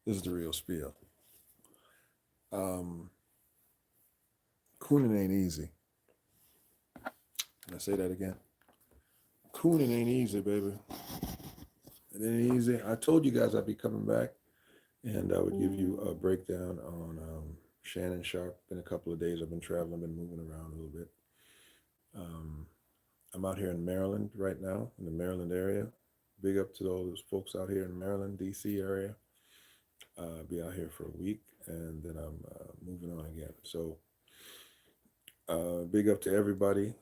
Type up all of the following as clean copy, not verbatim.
This is the real spiel. Um, Cooning ain't easy. Can I say that again? Cooning ain't easy, baby. It ain't easy. I told you guys I'd be coming back and I would give you a breakdown on Shannon Sharp. Been a couple of days. I've been traveling, been moving around a little bit. Um, I'm out here in Maryland right now, in the Maryland area. Big up to all those folks out here in Maryland, D.C. area. Be out here for a week, and then I'm moving on again. So, big up to everybody.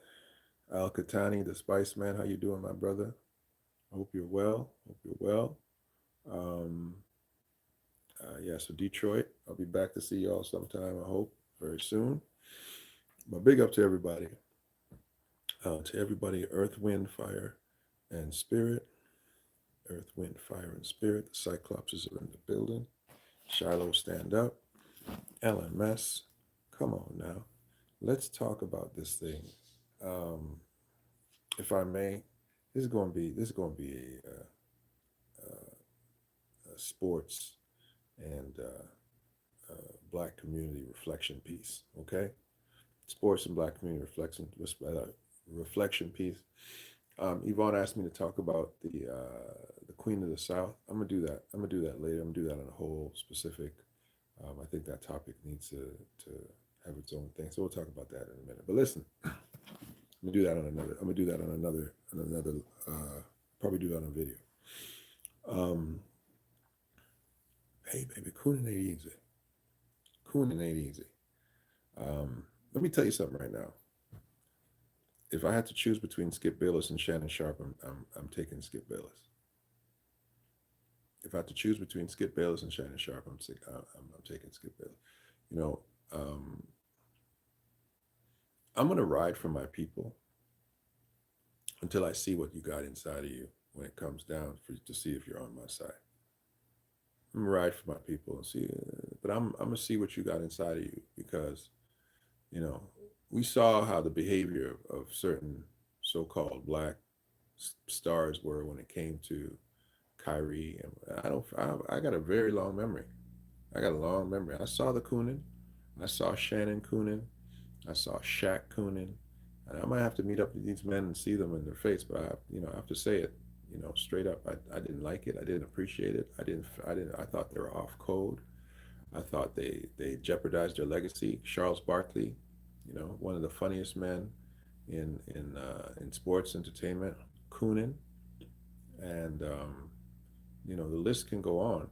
Al Katani, the Spice Man, how you doing, my brother? I hope you're well. Hope you're well. Um, yeah, so Detroit, I'll be back to see y'all sometime. I hope very soon. But big up to everybody, Earth, Wind, Fire, and Spirit. Earth, Wind, Fire, and Spirit. The Cyclopses are in the building. Shiloh, stand up. LMS, come on now. Let's talk about this thing. Um, if I may, this is going to be a sports and black community reflection piece. Okay, sports and black community reflection piece. Yvonne asked me to talk about the Queen of the South. I'm gonna do that. I'm gonna do that later. I'm gonna do that on a whole specific. I think that topic needs to have its own thing. So we'll talk about that in a minute. But listen, I'm gonna do that on another. I'm gonna do that on another. Probably do that on a video. Um, hey baby, Cooning ain't easy. Cooning ain't easy. Let me tell you something right now. If I had to choose between Skip Bayless and Shannon Sharp, I'm taking Skip Bayless. If I had to choose between Skip Bayless and Shannon Sharp, I'm taking Skip Bayless. You know, um, I'm gonna ride for my people until I see what you got inside of you when it comes down for to see if you're on my side. I'm gonna ride for my people and see, but I'm gonna see what you got inside of you because you know we saw how the behavior of certain so-called black stars were when it came to Kyrie, and I got a very long memory. I got a long memory. I saw the Coonan. I saw Shannon Coonan. I saw Shaq Coonan. And I might have to meet up with these men and see them in their face, but I have to say it, straight up. I didn't like it. I didn't appreciate it. I thought they were off code. I thought they jeopardized their legacy. Charles Barkley, one of the funniest men in sports entertainment, Coonan, and the list can go on.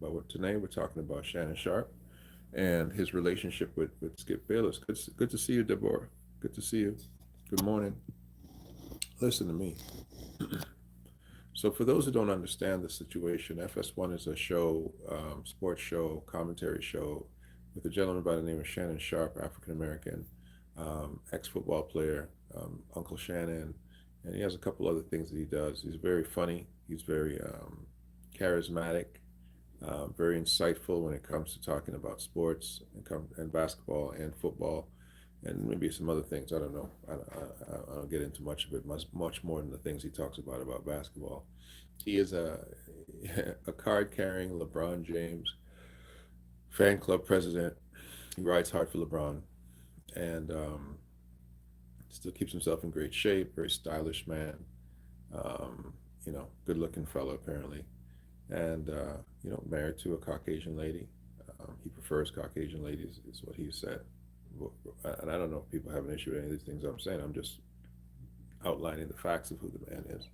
But today we're talking about Shannon Sharp and his relationship with Skip Bayless. Good to see you, Deborah. Good to see you. Good morning. Listen to me. So, for those who don't understand the situation, FS1 is a show, sports show, commentary show with a gentleman by the name of Shannon Sharp, African American, ex football player, Uncle Shannon. And he has a couple other things that he does. He's very funny, he's very charismatic, very insightful when it comes to talking about sports and basketball and football and maybe some other things. I don't know. I don't get into much of it, much more than the things he talks about basketball. He is a card carrying LeBron James fan club president. He rides hard for LeBron and still keeps himself in great shape. Very stylish man. Good looking fellow apparently, and married to a Caucasian lady. He prefers Caucasian ladies, is what he said. And I don't know if people have an issue with any of these things I'm saying. I'm just outlining the facts of who the man is.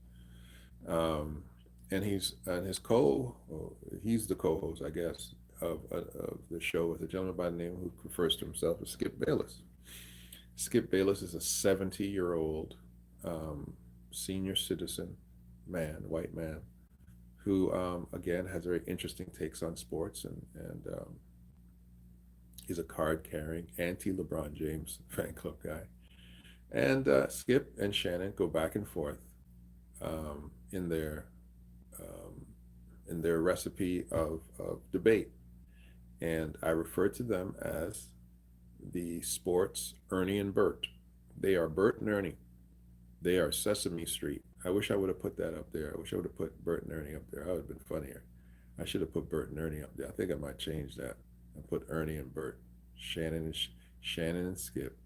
Um, and he's the co-host, I guess, of the show with a gentleman by the name who refers to himself as Skip Bayless. Skip Bayless is a 70-year-old senior citizen man, white man, who again has very interesting takes on sports and he's a card carrying anti LeBron James fan club guy. And Skip and Shannon go back and forth um, in their um, in their recipe of debate, and I refer to them as the sports Ernie and Bert. They are Bert and Ernie. They are Sesame Street. I wish I would have put that up there. I wish I would have put Bert and Ernie up there. That would have been funnier. I should have put Bert and Ernie up there. I think I might change that. I put Ernie and Bert, Shannon and Shannon and Skip.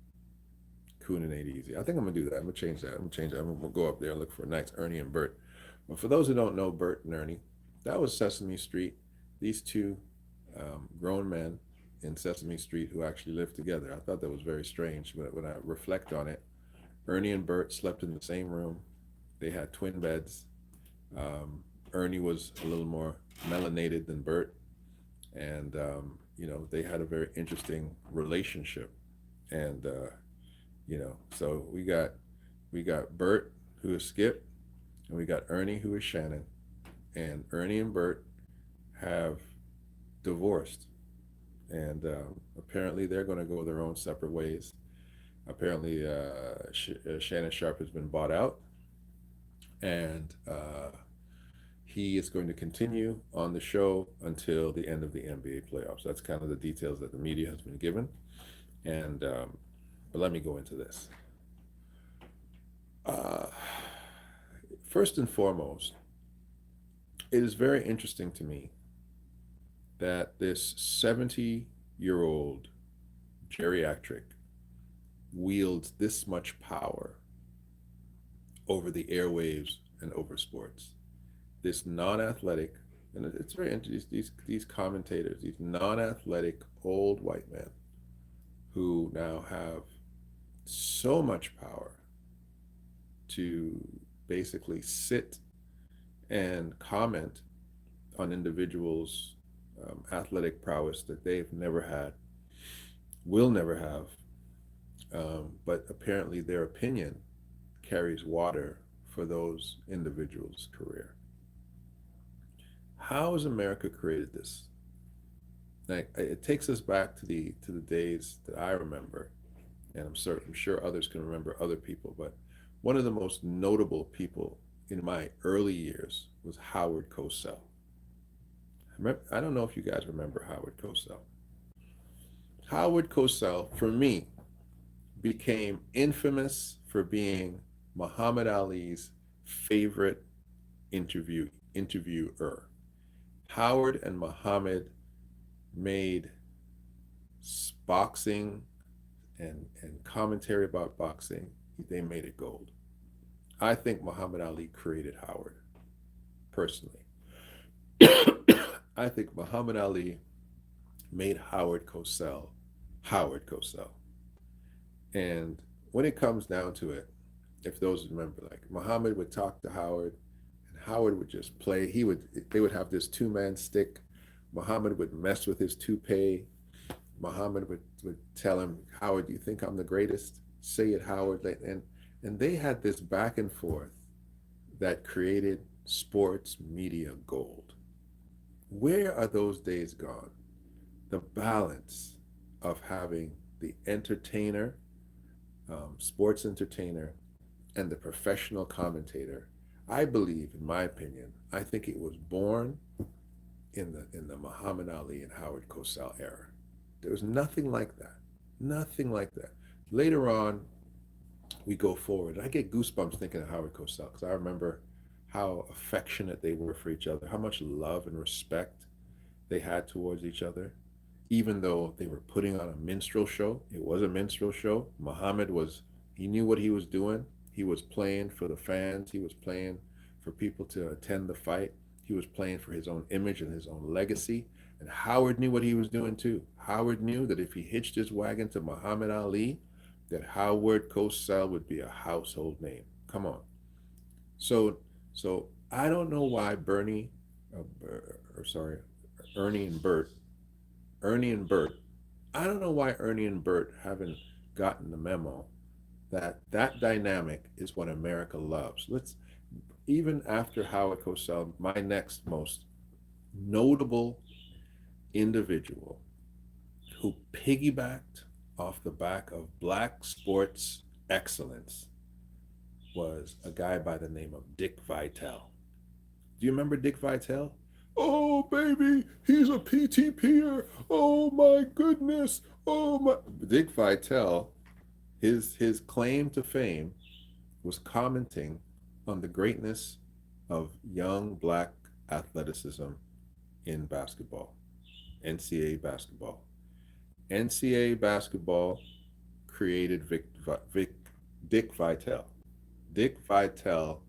Cooning ain't easy. I think I'm gonna do that. I'm gonna change that. I'm gonna change that. I'm gonna go up there and look for a nice Ernie and Bert. But for those who don't know Bert and Ernie, that was Sesame Street. These two grown men in Sesame Street who actually lived together. I thought that was very strange. But when I reflect on it, Ernie and Bert slept in the same room. They had twin beds. Ernie was a little more melanated than Bert, and they had a very interesting relationship. And so we got Bert, who is Skip, and we got Ernie, who is Shannon. And Ernie and Bert have divorced, and apparently they're going to go their own separate ways. Apparently, Shannon Sharp has been bought out, and he is going to continue on the show until the end of the NBA playoffs. That's kind of the details that the media has been given. And but let me go into this. Uh, First and foremost, it is very interesting to me that this 70-year-old geriatric wields this much power over the airwaves and over sports. This non-athletic, and it's very interesting, these commentators, these non-athletic old white men who now have so much power to basically sit and comment on individuals' athletic prowess that they've never had, will never have, but apparently their opinion carries water for those individuals' career. How has America created this? Like, it takes us back to the days that I remember, and I'm sure others can remember other people, but one of the most notable people in my early years was Howard Cosell. I don't know if you guys remember Howard Cosell. Howard Cosell, for me, became infamous for being Muhammad Ali's favorite interviewer. Howard and Muhammad made boxing and commentary about boxing, they made it gold. I think Muhammad Ali created Howard, personally. I think Muhammad Ali made Howard Cosell Howard Cosell. And when it comes down to it, if those remember, like Muhammad would talk to Howard, and Howard would just play. They would have this two-man stick. Muhammad would mess with his toupee. Muhammad would tell him, Howard, do you think I'm the greatest? Say it, Howard. And they had this back and forth that created sports media gold. Where are those days gone? The balance of having the entertainer, sports entertainer, and the professional commentator. I believe, in my opinion, I think it was born in the Muhammad Ali and Howard Cosell era. There was nothing like that. Nothing like that. Later on, we go forward. I get goosebumps thinking of Howard Cosell because I remember how affectionate they were for each other, how much love and respect they had towards each other. Even though they were putting on a minstrel show, it was a minstrel show. He knew what he was doing. He was playing for the fans. He was playing for people to attend the fight. He was playing for his own image and his own legacy. And Howard knew what he was doing too. Howard knew that if he hitched his wagon to Muhammad Ali, that Howard Cosell would be a household name. Come on. So I don't know why Ernie and Bert, I don't know why Ernie and Bert haven't gotten the memo that dynamic is what America loves. Even after Howard Cosell, my next most notable individual who piggybacked off the back of black sports excellence was a guy by the name of Dick Vitale. Do you remember Dick Vitale? Oh, baby, he's a PTPer. Oh, my goodness. Oh, my. Dick Vitale, his claim to fame was commenting on the greatness of young black athleticism in basketball, NCAA basketball. NCAA basketball created Dick Vitale. Dick Vitale,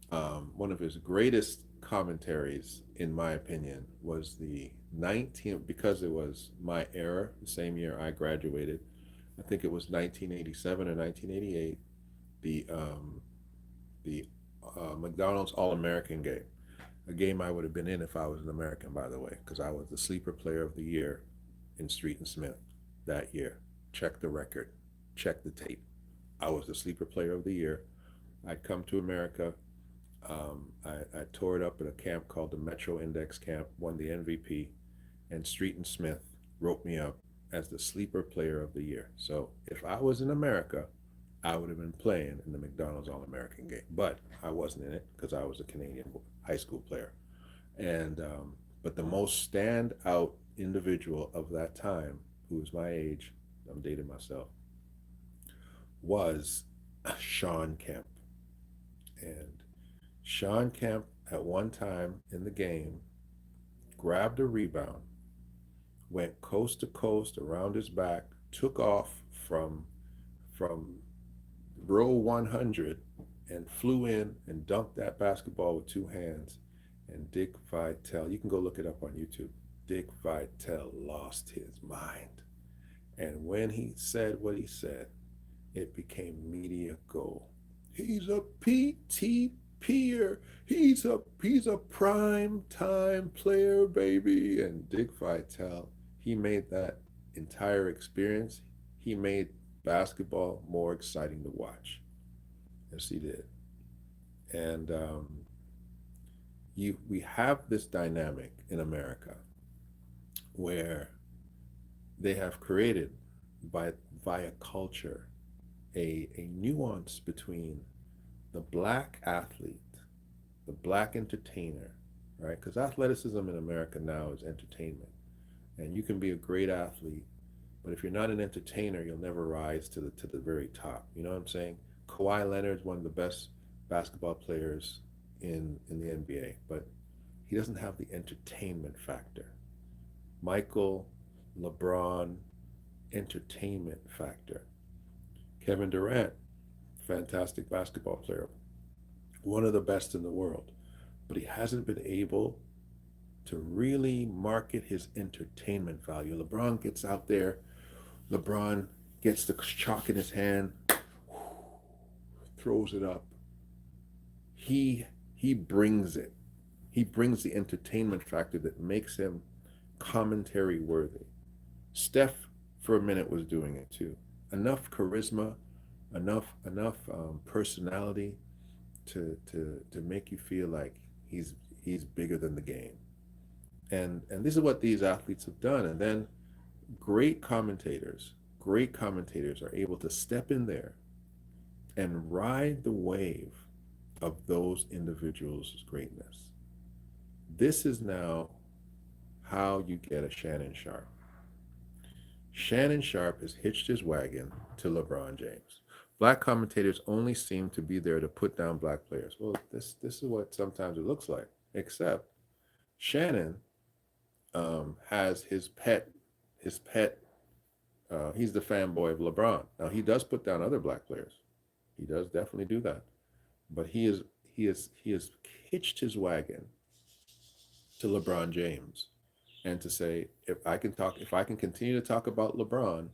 one of his greatest commentaries, in my opinion, was the 19, because it was my era, the same year I graduated. I think it was 1987 or 1988, the McDonald's All American game, a game I would have been in if I was an American, by the way, because I was the sleeper player of the year in Street and Smith that year. Check the record, check the tape. I was the sleeper player of the year. I'd come to America. I tore it up at a camp called the Metro Index Camp, won the MVP, and Street and Smith wrote me up as the sleeper player of the year. So if I was in America, I would have been playing in the McDonald's All American game, but I wasn't in it because I was a Canadian high school player. And but the most standout individual of that time, who was my age, I'm dating myself, was Sean Kemp. And Sean Kemp, at one time in the game, grabbed a rebound, went coast to coast around his back, took off from row 100 and flew in and dunked that basketball with two hands. And Dick Vitale, you can go look it up on YouTube. Dick Vitale lost his mind. And when he said what he said, it became media gold. He's a PT peer. He's a prime time player, baby. And Dick Vitale, he made that entire experience. He made basketball more exciting to watch. Yes, he did. And we have this dynamic in America where they have created by via culture a nuance between the black athlete, the black entertainer, right? Because athleticism in America now is entertainment. And you can be a great athlete, but if you're not an entertainer, you'll never rise to the very top. You know what I'm saying? Kawhi Leonard's one of the best basketball players in the NBA, but he doesn't have the entertainment factor. Michael, LeBron, entertainment factor. Kevin Durant, fantastic basketball player, one of the best in the world, but he hasn't been able to really market his entertainment value. LeBron gets out there, LeBron gets the chalk in his hand, throws it up. He brings it. He brings the entertainment factor that makes him commentary worthy. Steph, for a minute, was doing it too. Enough charisma, enough personality to make you feel like he's bigger than the game. And this is what these athletes have done. And then great commentators are able to step in there and ride the wave of those individuals' greatness. This is now how you get a Shannon Sharpe. Shannon Sharpe has hitched his wagon to LeBron James. Black commentators only seem to be there to put down black players. Well, this is what sometimes it looks like. Except Shannon has his pet. He's the fanboy of LeBron. Now he does put down other black players. He does definitely do that. But he has hitched his wagon to LeBron James, and to say, if I can continue to talk about LeBron,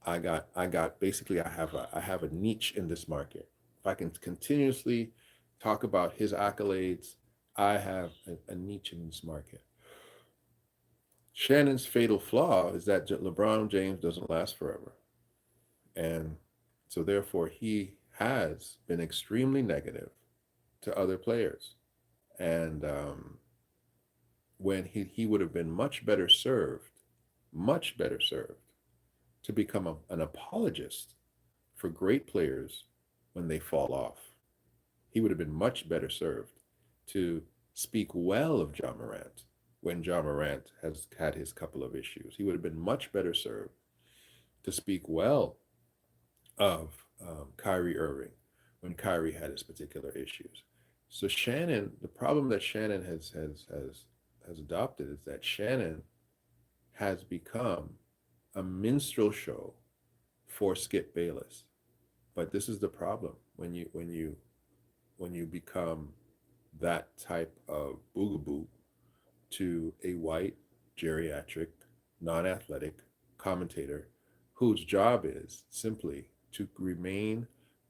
I got basically I have a niche in this market. If I can continuously talk about his accolades, I have a niche in this market. Shannon's fatal flaw is that LeBron James doesn't last forever. And so therefore he has been extremely negative to other players. And when he would have been much better served to become an apologist for great players when they fall off. He would have been much better served to speak well of John Morant when John Morant has had his couple of issues. He would have been much better served to speak well of Kyrie Irving when Kyrie had his particular issues. So Shannon, the problem that Shannon has has adopted is that Shannon has become a minstrel show for Skip Bayless. But this is the problem when you become that type of boogaboo to a white geriatric non-athletic commentator whose job is simply to remain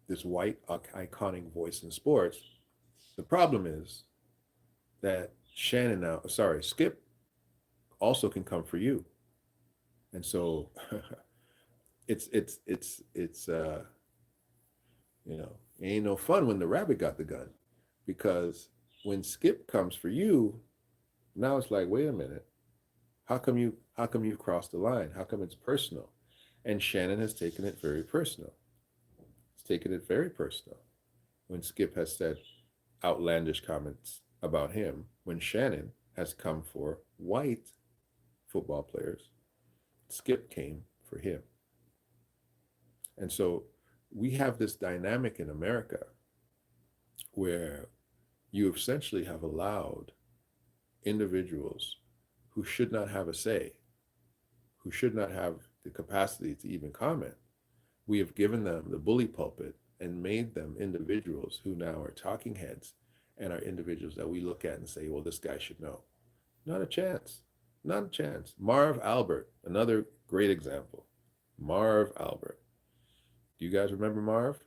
this white iconic voice in sports. The problem is that Skip also can come for you. And so it's you know, it ain't no fun when the rabbit got the gun, because when Skip comes for you, now it's like, wait a minute, how come you've crossed the line? How come it's personal? And Shannon has taken it very personal. He's taken it very personal when Skip has said outlandish comments about him, when Shannon has come for white football players. Skip came for him. And so we have this dynamic in America where you essentially have allowed individuals who should not have a say, who should not have the capacity to even comment. We have given them the bully pulpit and made them individuals who now are talking heads and are individuals that we look at and say, well, this guy should know. Not a chance. Not a chance. Marv Albert, another great example. Marv Albert. Do you guys remember Marv?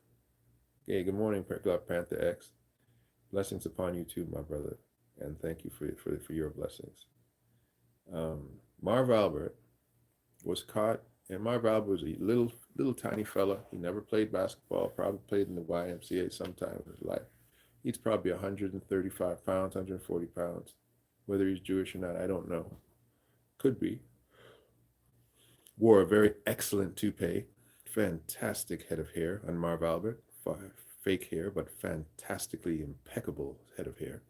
Hey, good morning, Black Panther X. Blessings upon you too, my brother. And thank you for your blessings. Marv Albert was caught, and Marv Albert was a little tiny fella. He never played basketball, probably played in the YMCA sometime in his life. He's probably 135 pounds, 140 pounds. Whether he's Jewish or not, I don't know. Could be. Wore a very excellent toupee. Fantastic head of hair on Marv Albert. Fake hair, but fantastically impeccable head of hair.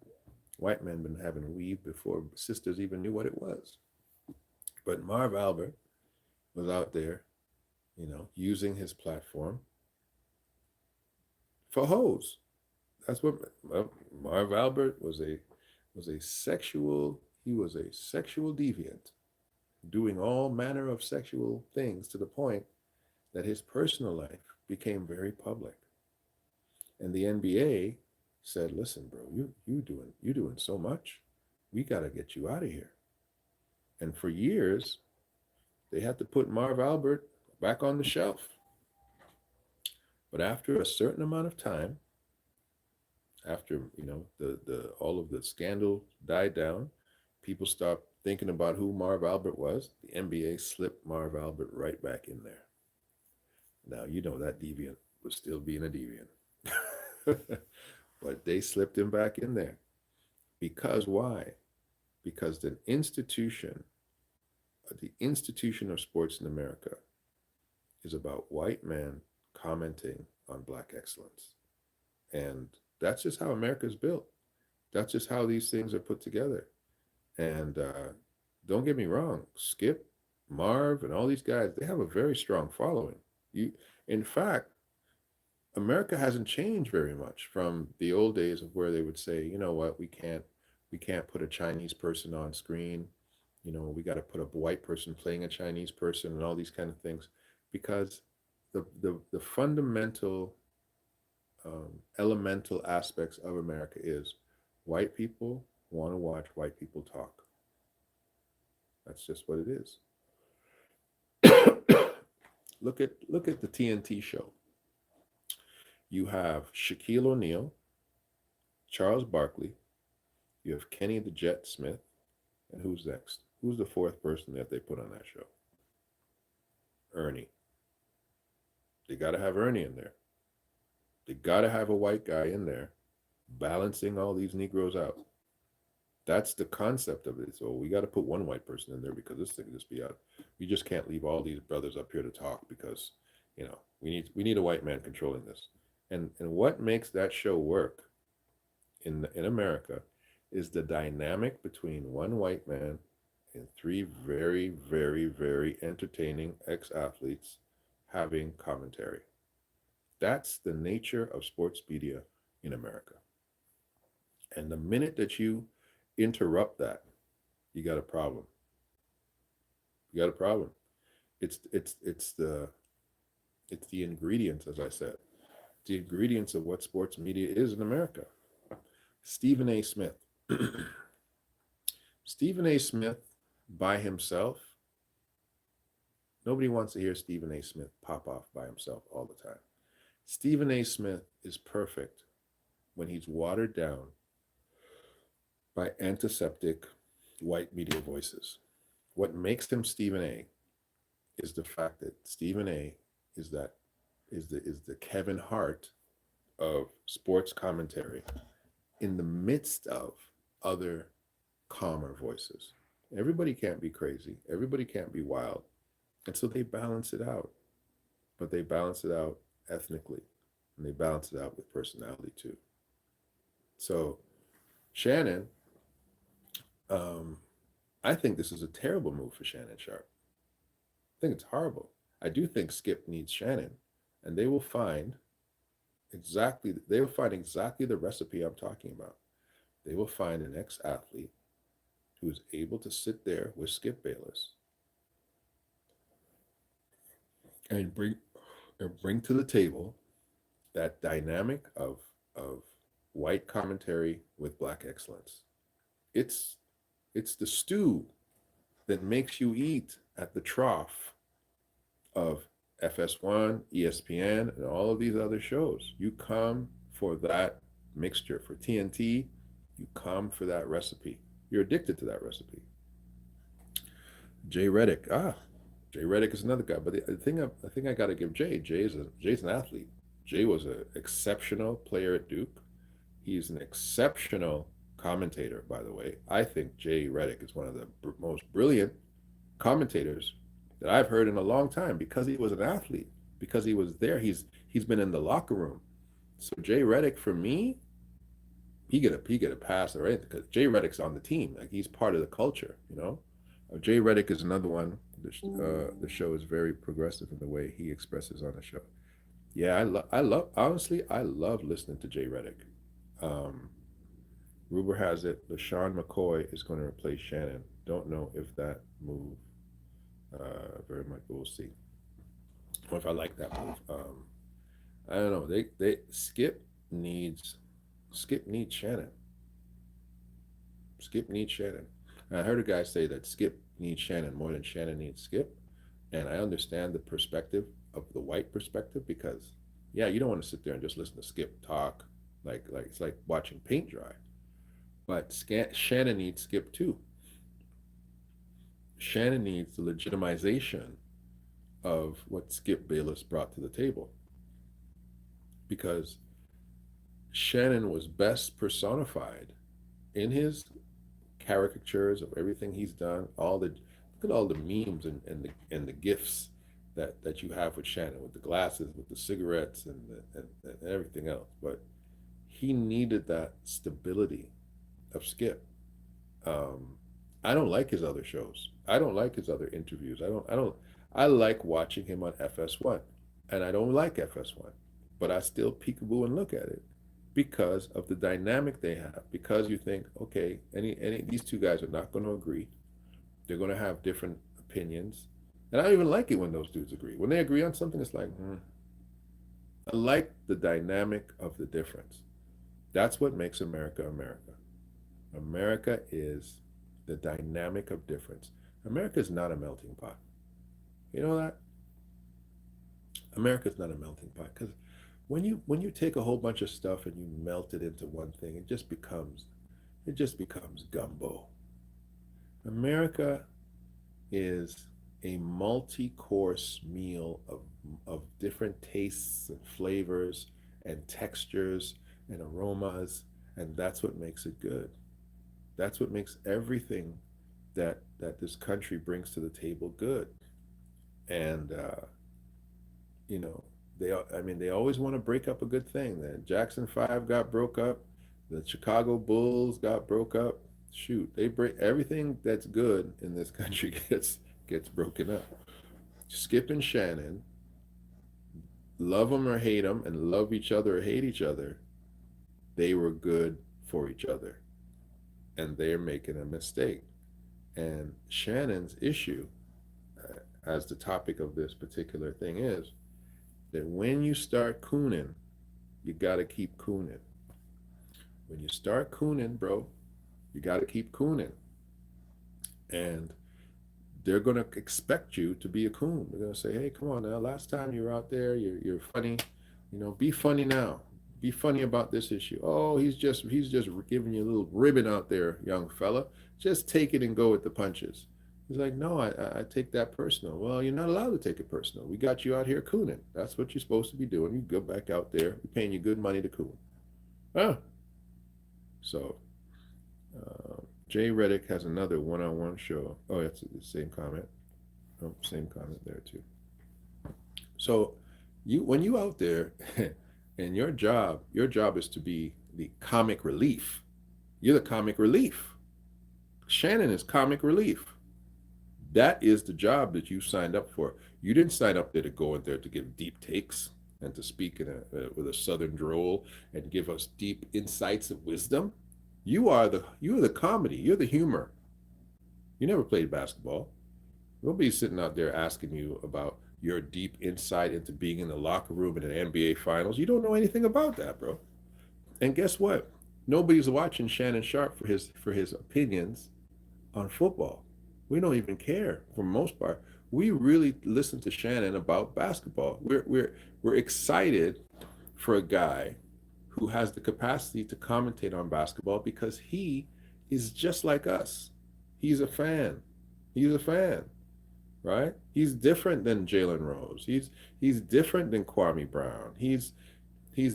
White men been having weave before sisters even knew what it was. But Marv Albert was out there, using his platform for hoes. That's what Marv Albert was a sexual deviant, doing all manner of sexual things to the point that his personal life became very public. And the NBA said, "Listen, bro, you doing so much. We got to get you out of here." And for years, they had to put Marv Albert back on the shelf. But after a certain amount of time, after the all of the scandal died down, people stopped thinking about who Marv Albert was. The NBA slipped Marv Albert right back in there. Now that deviant was still being a deviant. But they slipped him back in there. Because why? Because the institution of sports in America is about white men commenting on black excellence. And that's just how America is built. That's just how these things are put together. And don't get me wrong, Skip, Marv, and all these guys, they have a very strong following. In fact, America hasn't changed very much from the old days of where they would say, you know what, we can't put a Chinese person on screen. We got to put a white person playing a Chinese person and all these kind of things, because the fundamental elemental aspects of America is white people want to watch white people talk. That's just what it is. Look at the TNT show. You have Shaquille O'Neal, Charles Barkley, you have Kenny the Jet Smith, and who's next? Who's the fourth person that they put on that show? Ernie. They got to have Ernie in there. They got to have a white guy in there balancing all these Negroes out. That's the concept of it. So we got to put one white person in there because this thing just be out. We just can't leave all these brothers up here to talk because, we need a white man controlling this. And what makes that show work in America is the dynamic between one white man and three very, very, very entertaining ex-athletes having commentary. That's the nature of sports media in America. And the minute that you interrupt that, you got a problem. You got a problem. It's the ingredients, as I said, the ingredients of what sports media is in America. Stephen A. Smith. Stephen A. Smith by himself, nobody wants to hear Stephen A. Smith pop off by himself all the time. Stephen A. Smith is perfect when he's watered down by antiseptic white media voices. What makes him Stephen A. is the fact that Stephen A. is the Kevin Hart of sports commentary in the midst of other calmer voices. Everybody can't be crazy. Everybody can't be wild. And so they balance it out. But they balance it out ethnically. And they balance it out with personality too. So Shannon, I think this is a terrible move for Shannon Sharp. I think it's horrible. I do think Skip needs Shannon, and they will find exactly the recipe I'm talking about. They will find an ex-athlete who is able to sit there with Skip Bayless and bring to the table that dynamic of white commentary with black excellence. It's the stew that makes you eat at the trough of FS1, ESPN, and all of these other shows. You come for that mixture. For TNT, you come for that recipe. You're addicted to that recipe. Jay Reddick. Jay Reddick is another guy. But the thing I got to give Jay's an athlete. Jay was an exceptional player at Duke. He's an exceptional commentator, by the way. I think Jay Reddick is one of the most brilliant commentators that I've heard in a long time because he was an athlete, because he was there. He's been in the locker room. So Jay Reddick, for me, he get a pass, right? Because Jay Reddick's on the team. Like, he's part of the culture, you know? Jay Reddick is another one. The show is very progressive in the way he expresses on the show. Yeah, honestly, I love listening to Jay Reddick. Rumor has it LaShawn McCoy is going to replace Shannon. Don't know if that move very much, but we'll see. Or if I like that move. I don't know. They Skip needs Shannon. Skip needs Shannon. And I heard a guy say that Skip needs Shannon more than Shannon needs Skip. And I understand the perspective of the white perspective, because yeah, you don't want to sit there and just listen to Skip talk like it's like watching paint dry. But Shannon needs Skip too. Shannon needs the legitimization of what Skip Bayless brought to the table, because Shannon was best personified in his caricatures of everything he's done. Look at all the memes and the gifs that you have with Shannon, with the glasses, with the cigarettes, and everything else. But he needed that stability of Skip. I don't like his other shows. I don't like his other interviews. I like watching him on FS1, and I don't like FS1, but I still peekaboo and look at it because of the dynamic they have. Because you think, okay, these two guys are not going to agree. They're going to have different opinions, and I don't even like it when those dudes agree. When they agree on something, it's like, I like the dynamic of the difference. That's what makes America America. America is the dynamic of difference. America is not a melting pot. You know that? America is not a melting pot, because when you take a whole bunch of stuff and you melt it into one thing, it just becomes gumbo. America is a multi-course meal of different tastes and flavors and textures and aromas, and that's what makes it good. That's what makes everything that this country brings to the table good. And you know, they always want to break up a good thing. The Jackson 5 got broke up, the Chicago Bulls got broke up. Shoot, they break everything that's good in this country gets broken up. Skip and Shannon, love them or hate them, and love each other or hate each other, they were good for each other, and they're making a mistake. And Shannon's issue, as the topic of this particular thing is, that when you start cooning, you got to keep cooning. When you start cooning, bro, you got to keep cooning. And they're going to expect you to be a coon. They're going to say, hey, come on now, last time you were out there, you're funny. Be funny now. Be funny about this issue. Oh, he's just giving you a little ribbon out there, young fella. Just take it and go with the punches. He's like, no, I take that personal. Well, you're not allowed to take it personal. We got you out here cooning. That's what you're supposed to be doing. You go back out there. We're paying you good money to coon. Huh? So Jay Reddick has another one-on-one show. Oh, it's the same comment. Oh, same comment there too. So when you out there and your job is to be the comic relief. You're the comic relief. Shannon is comic relief. That is the job that you signed up for. You didn't sign up there to go in there to give deep takes and to speak with a southern drawl and give us deep insights of wisdom. You're the comedy. You're the humor. You never played basketball. Nobody's sitting out there asking you about your deep insight into being in the locker room in an NBA Finals. You don't know anything about that, bro. And guess what? Nobody's watching Shannon Sharp for his opinions on football. We don't even care for the most part. We really listen to Shannon about basketball. We're excited for a guy who has the capacity to commentate on basketball because he is just like us. He's a fan. He's a fan, right? He's different than Jalen Rose. He's different than Kwame Brown. He's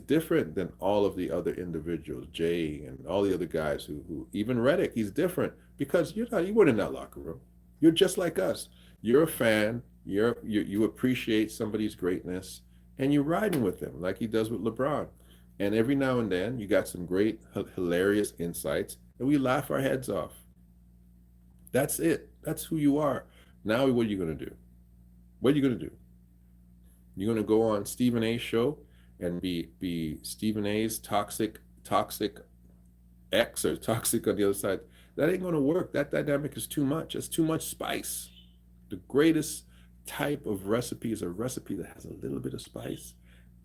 different than all of the other individuals, Jay and all the other guys who even Reddick. He's different because you weren't in that locker room. You're just like us. You're a fan. You appreciate somebody's greatness, and you're riding with them like he does with LeBron. And every now and then, you got some great, hilarious insights, and we laugh our heads off. That's it. That's who you are. Now, what are you going to do? What are you going to do? You're going to go on Stephen A's show and be Stephen A's toxic X or toxic on the other side. That ain't going to work. That dynamic is too much. It's too much spice. The greatest type of recipe is a recipe that has a little bit of spice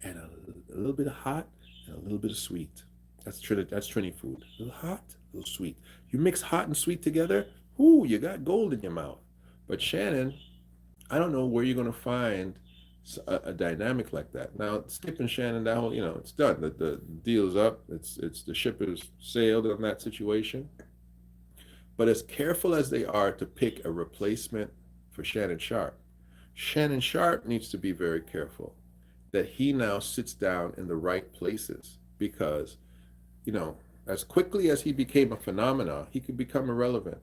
and a little bit of hot and a little bit of sweet. That's Trini food. A little hot, a little sweet. You mix hot and sweet together, ooh, you got gold in your mouth. But Shannon, I don't know where you're going to find a dynamic like that. Now, Skip and Shannon, that whole, it's done. The deal is up. It's the ship has sailed on that situation. But as careful as they are to pick a replacement for Shannon Sharp needs to be very careful that he now sits down in the right places because, as quickly as he became a phenomenon, he could become irrelevant.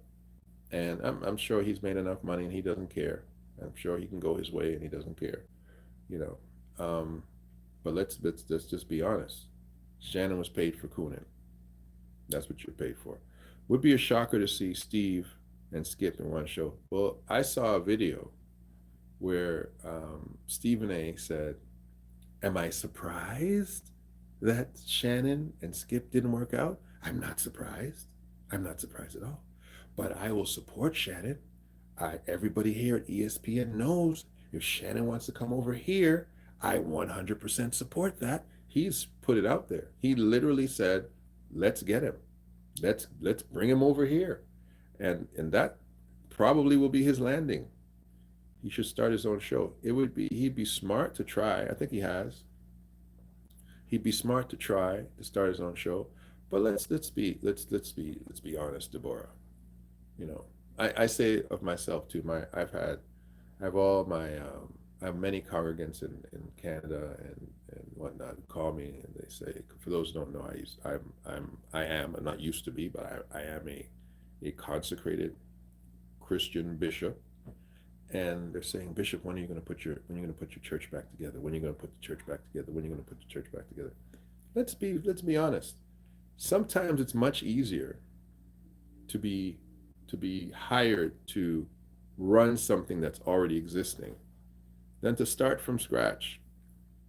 And I'm sure he's made enough money and he doesn't care. I'm sure he can go his way and he doesn't care, But let's just be honest. Shannon was paid for Cooning. That's what you're paid for. Would be a shocker to see Steve and Skip in one show. Well, I saw a video where Stephen A said, am I surprised that Shannon and Skip didn't work out? I'm not surprised. I'm not surprised at all. But I will support Shannon. Everybody here at ESPN knows if Shannon wants to come over here, I 100% support that. He's put it out there. He literally said, let's get him. Let's bring him over here. And that probably will be his landing. He should start his own show. He'd be smart to try. I think he has. He'd be smart to try to start his own show. But let's be honest, Deborah. I say of myself too. I have many congregants in Canada and whatnot who call me and they say, for those who don't know, I'm not used to be, but I am a consecrated Christian bishop. And they're saying, Bishop, when are you going to put your church back together? When are you going to put the church back together? When are you going to put the church back together? Let's be honest. Sometimes it's much easier to be hired to run something that's already existing than to start from scratch.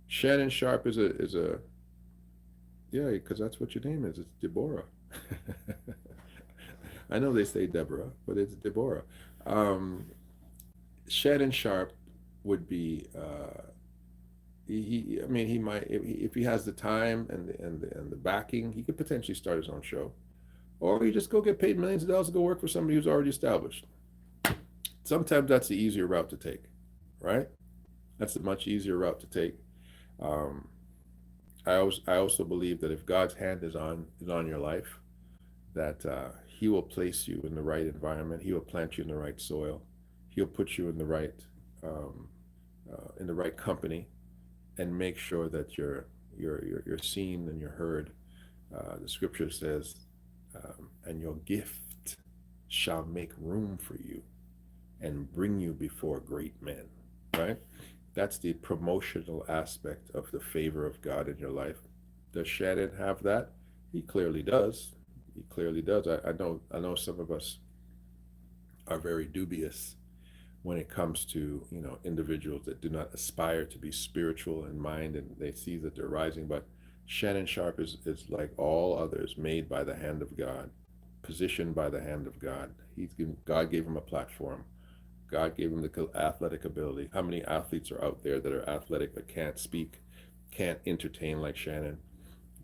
Shannon Sharp is a yeah, because that's what your name is. It's Deborah. I know they say Deborah, but it's Deborah. Um, Shannon Sharp would be. I mean, he might if he has the time and the backing, he could potentially start his own show, or you just go get paid millions of dollars to go work for somebody who's already established. Sometimes that's the easier route to take, right? That's a much easier route to take. Um, I also believe that if God's hand is on your life, that He will place you in the right environment. He will plant you in the right soil. He'll put you um, in the right company, and make sure that you're seen and you're heard. The Scripture says, "And your gift shall make room for you and bring you before great men." Right? That's the promotional aspect of the favor of God in your life. Does Shannon have that? He clearly does. He clearly does. I know some of us are very dubious when it comes to individuals that do not aspire to be spiritual in mind, and they see that they're rising. But Shannon Sharp is like all others, made by the hand of God, positioned by the hand of God. God gave him a platform. God gave him the athletic ability. How many athletes are out there that are athletic but can't speak, can't entertain like Shannon?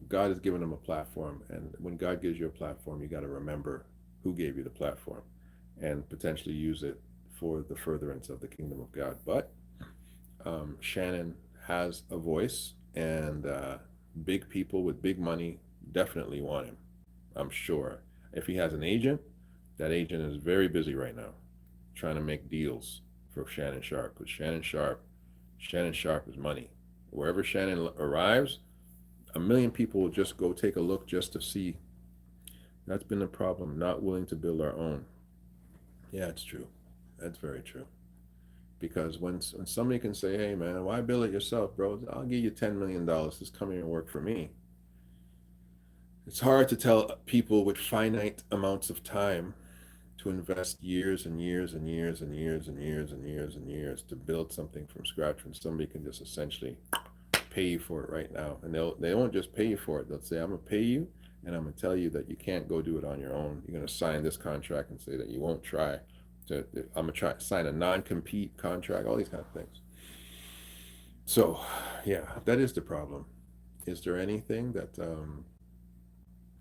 God has given him a platform, and when God gives you a platform, you got to remember who gave you the platform and potentially use it for the furtherance of the kingdom of God. But Shannon has a voice, and big people with big money definitely want him. I'm sure. If he has an agent, that agent is very busy right now trying to make deals for Shannon Sharp, because Shannon Sharp is money. Wherever Shannon arrives, a million people will just go take a look just to see. That's been the problem, not willing to build our own. Yeah, it's true. That's very true. Because when somebody can say, "Hey, man, why build it yourself, bro? I'll give you $10 million. Just come here and work for me." It's hard to tell people with finite amounts of time to invest years and years and years and years and years and years and years to build something from scratch when somebody can just essentially pay you for it right now. And they won't just pay you for it. They'll say, "I'm gonna pay you, and I'm gonna tell you that you can't go do it on your own. You're gonna sign this contract and say that you won't try. I'm gonna try sign a non-compete contract." All these kind of things. So, yeah, that is the problem. Is there anything that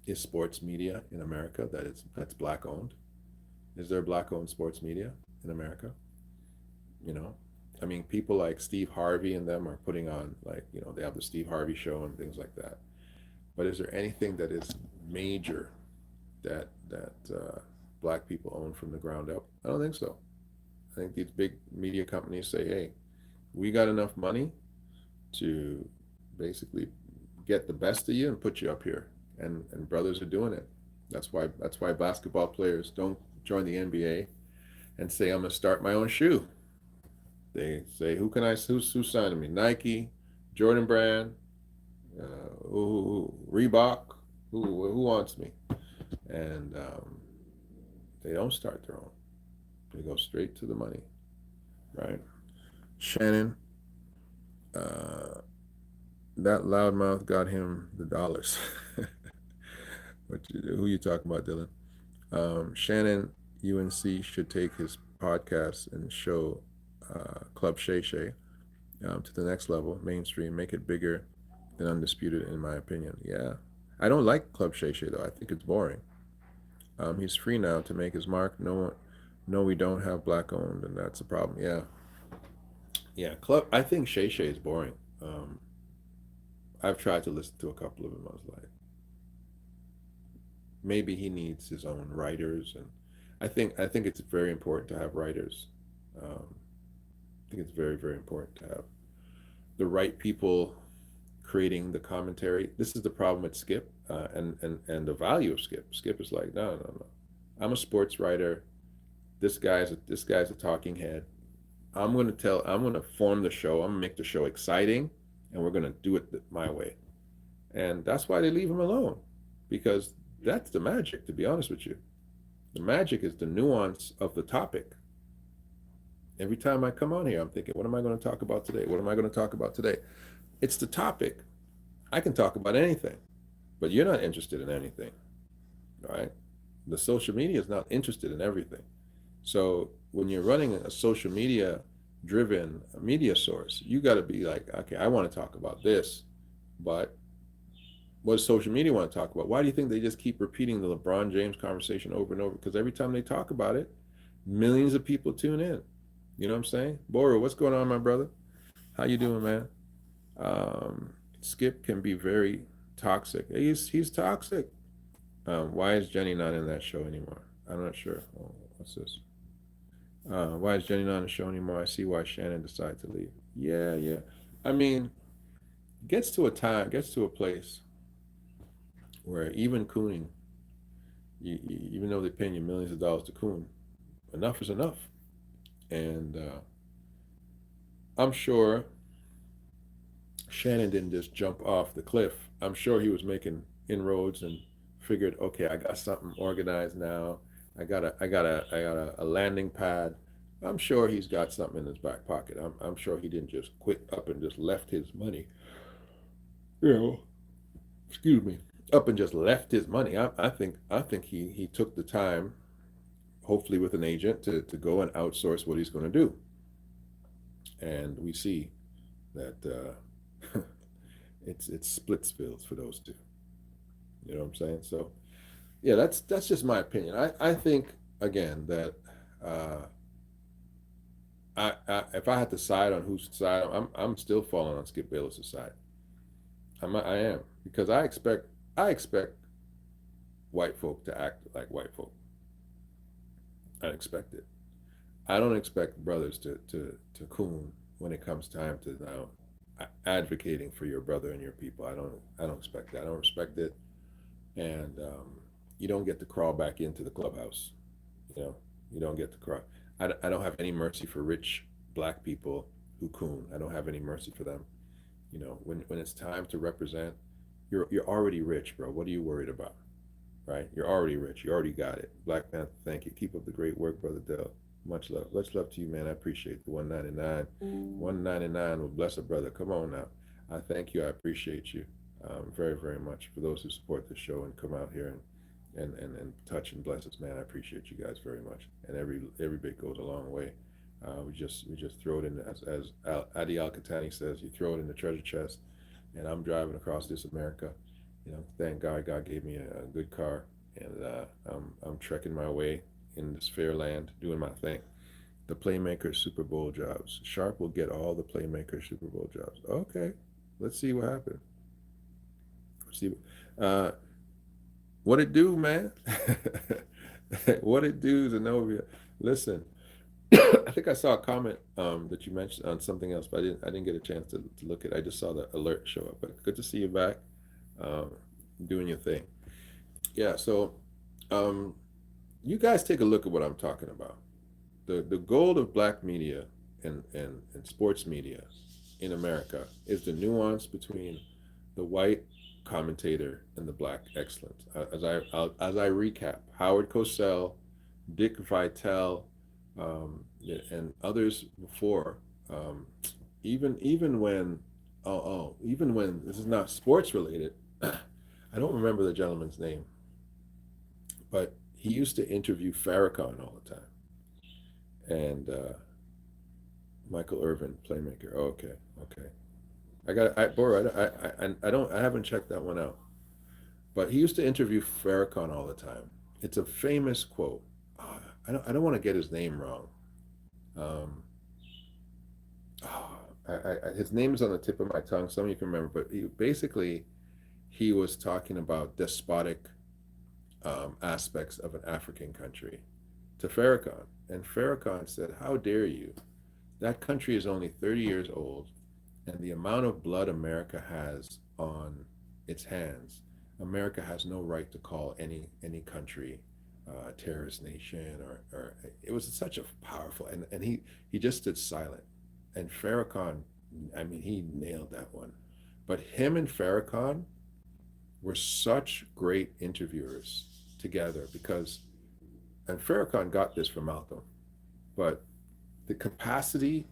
is sports media in America that's black owned? Is there black owned sports media in America? You know, I mean, people like Steve Harvey and them are putting on, like, they have the Steve Harvey show and things like that. But is there anything that is major that black people own from the ground up? I don't think so. I think these big media companies say, "Hey, we got enough money to basically get the best of you and put you up here," and brothers are doing it. That's why basketball players don't join the NBA and say, "I'm gonna start my own shoe." They say, who's signing me? Nike, Jordan Brand, Reebok, who wants me? And they don't start their own. They go straight to the money, right? Shannon, uh, that loudmouth got him the dollars. Who you talking about, Dylan? Shannon, UNC should take his podcast and show Club Shay Shay to the next level, mainstream, make it bigger than Undisputed, in my opinion. Yeah. I don't like Club Shay Shay, though. I think it's boring. He's free now to make his mark. No, we don't have black owned, and that's a problem. Yeah. Yeah. I think Shay Shay is boring. I've tried to listen to a couple of them. I was like, maybe he needs his own writers, and I think it's very important to have writers. I think it's very, very important to have the right people creating the commentary. This is the problem with Skip, and the value of Skip. Skip is like, no, no, no. I'm a sports writer. This guy's a talking head. I'm gonna form the show. I'm gonna make the show exciting, and we're gonna do it my way. And that's why they leave him alone, because that's the magic. To be honest with you, the magic is the nuance of the topic. Every time I come on here, I'm thinking, what am I going to talk about today? What am I going to talk about today? It's the topic. I can talk about anything, but you're not interested in anything, right? The social media is not interested in everything. So when you're running a social media driven media source, you got to be like, okay, I want to talk about this, but what does social media want to talk about? Why do you think they just keep repeating the LeBron James conversation over and over? Because every time they talk about it, millions of people tune in. You know what I'm saying? Bora, what's going on, my brother? How you doing, man? Skip can be very toxic. He's toxic. Why is Jenny not in that show anymore? I'm not sure. Oh, what's this? Why is Jenny not in the show anymore? I see why Shannon decided to leave. Yeah, yeah. I mean, gets to a place where even Cooning, even though they're paying you millions of dollars to coon, enough is enough. And I'm sure Shannon didn't just jump off the cliff. I'm sure he was making inroads and figured, okay, I got something organized now. I got a landing pad. I'm sure he's got something in his back pocket. I'm sure he didn't just quit up and just left his money, you know, excuse me, up and just left his money. I think he took the time, hopefully with an agent, to go and outsource what he's going to do. And we see that it's Splitsville for those two. You know what I'm saying? So yeah, that's just my opinion. I think again that uh, if I had to side on whose side, I'm still falling on Skip Bayless's side. I am because I expect white folk to act like white folk. I expect it. I don't expect brothers to coon when it comes time to now advocating for your brother and your people. I don't expect that. I don't respect it, and you don't get to crawl back into the clubhouse. You know, you don't get to crawl. I don't have any mercy for rich black people who coon. I don't have any mercy for them. You know, when it's time to represent, you're already rich, bro. What are you worried about? Right? You're already rich. You already got it. Black Panther, thank you. Keep up the great work, brother Dell. Much love. Much love to you, man. I appreciate the 199. 199 will bless a brother. Come on now. I thank you. I appreciate you very, very much for those who support the show and come out here and touch and bless us, man. I appreciate you guys very much. And every bit goes a long way. We just throw it in as Adi Al Katani says, you throw it in the treasure chest. And I'm driving across this America. You know, thank God gave me a good car, and I'm trekking my way in this fair land, doing my thing. The Playmakers Super Bowl jobs. Sharp will get all the Playmakers Super Bowl jobs. Okay, let's see what happens. Let's see. Uh, what it do, man? What it do, Zenobia? Listen, I think I saw a comment that you mentioned on something else, but I didn't get a chance to look at it. I just saw the alert show up. But good to see you back, um, doing your thing. Yeah. So um, you guys take a look at what I'm talking about. The goal of black media and sports media in America is the nuance between the white commentator and the black excellence. As I recap, Howard Cosell, Dick Vitale, and others before, um, even when even when this is not sports related, I don't remember the gentleman's name, but he used to interview Farrakhan all the time, and Michael Irvin, playmaker. Oh, okay, okay. Bora, I haven't checked that one out. But he used to interview Farrakhan all the time. It's a famous quote. I don't want to get his name wrong. Um, oh, his name is on the tip of my tongue. Some of you can remember, but he was talking about despotic aspects of an African country to Farrakhan, and Farrakhan said, "How dare you? That country is only 30 years old, and the amount of blood America has on its hands, America has no right to call any country a terrorist nation or it was such a powerful and he just stood silent. And Farrakhan, I mean, he nailed that one. But him and Farrakhan were such great interviewers together because and Farrakhan got this from Malcolm, but the capacity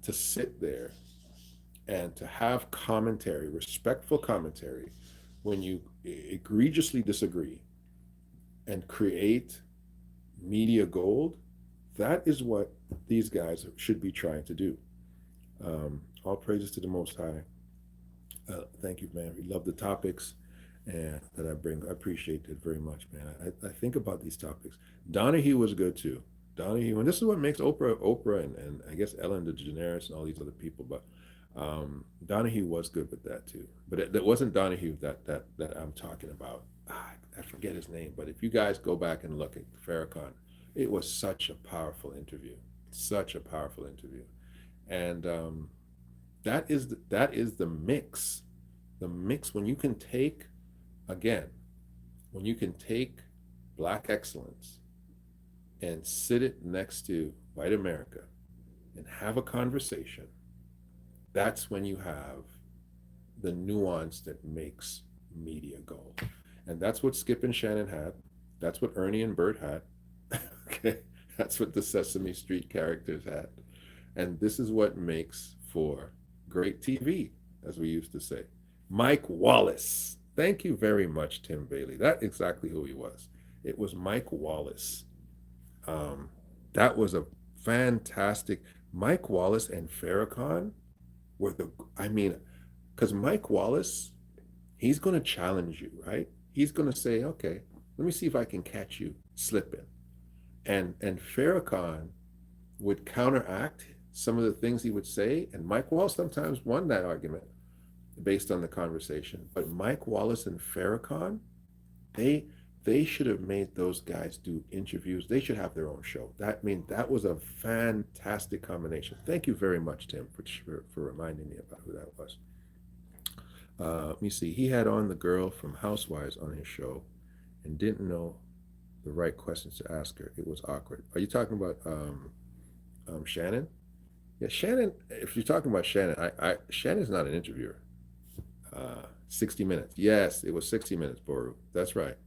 to sit there and to have respectful commentary, when you egregiously disagree, and create media gold, that is what these guys should be trying to do. All praises to the Most High. Thank you, man. We love the topics and that I bring. I appreciate it very much, man. I think about these topics. Donahue was good too. Donahue, and this is what makes Oprah, and I guess Ellen DeGeneres and all these other people. But Donahue was good with that too. But it wasn't Donahue that I'm talking about. I forget his name. But if you guys go back and look at Farrakhan, it was such a powerful interview. Such a powerful interview, and that is the mix. The mix when you can take, again, when you can take Black excellence and sit it next to white America and have a conversation, that's when you have the nuance that makes media gold. And that's what Skip and Shannon had. That's what Ernie and Bert had. Okay. That's what the Sesame Street characters had. And this is what makes for great TV, as we used to say. Mike Wallace. Thank you very much, Tim Bailey. That's exactly who he was. It was Mike Wallace. Um, that was a fantastic. Mike Wallace and Farrakhan were I mean, because Mike Wallace, he's going to challenge you, right? He's going to say, okay, let me see if I can catch you slipping. And Farrakhan would counteract some of the things he would say, and Mike Wallace sometimes won that argument based on the conversation. But Mike Wallace and Farrakhan, they they should have made those guys do interviews. They should have their own show. That was a fantastic combination. Thank you very much, Tim, for reminding me about who that was. Let me see. He had on the girl from Housewives on his show and didn't know the right questions to ask her. It was awkward. Are you talking about Shannon? Yeah, Shannon. If you're talking about Shannon, Shannon's not an interviewer. 60 Minutes. Yes, it was 60 Minutes, Boru. That's right.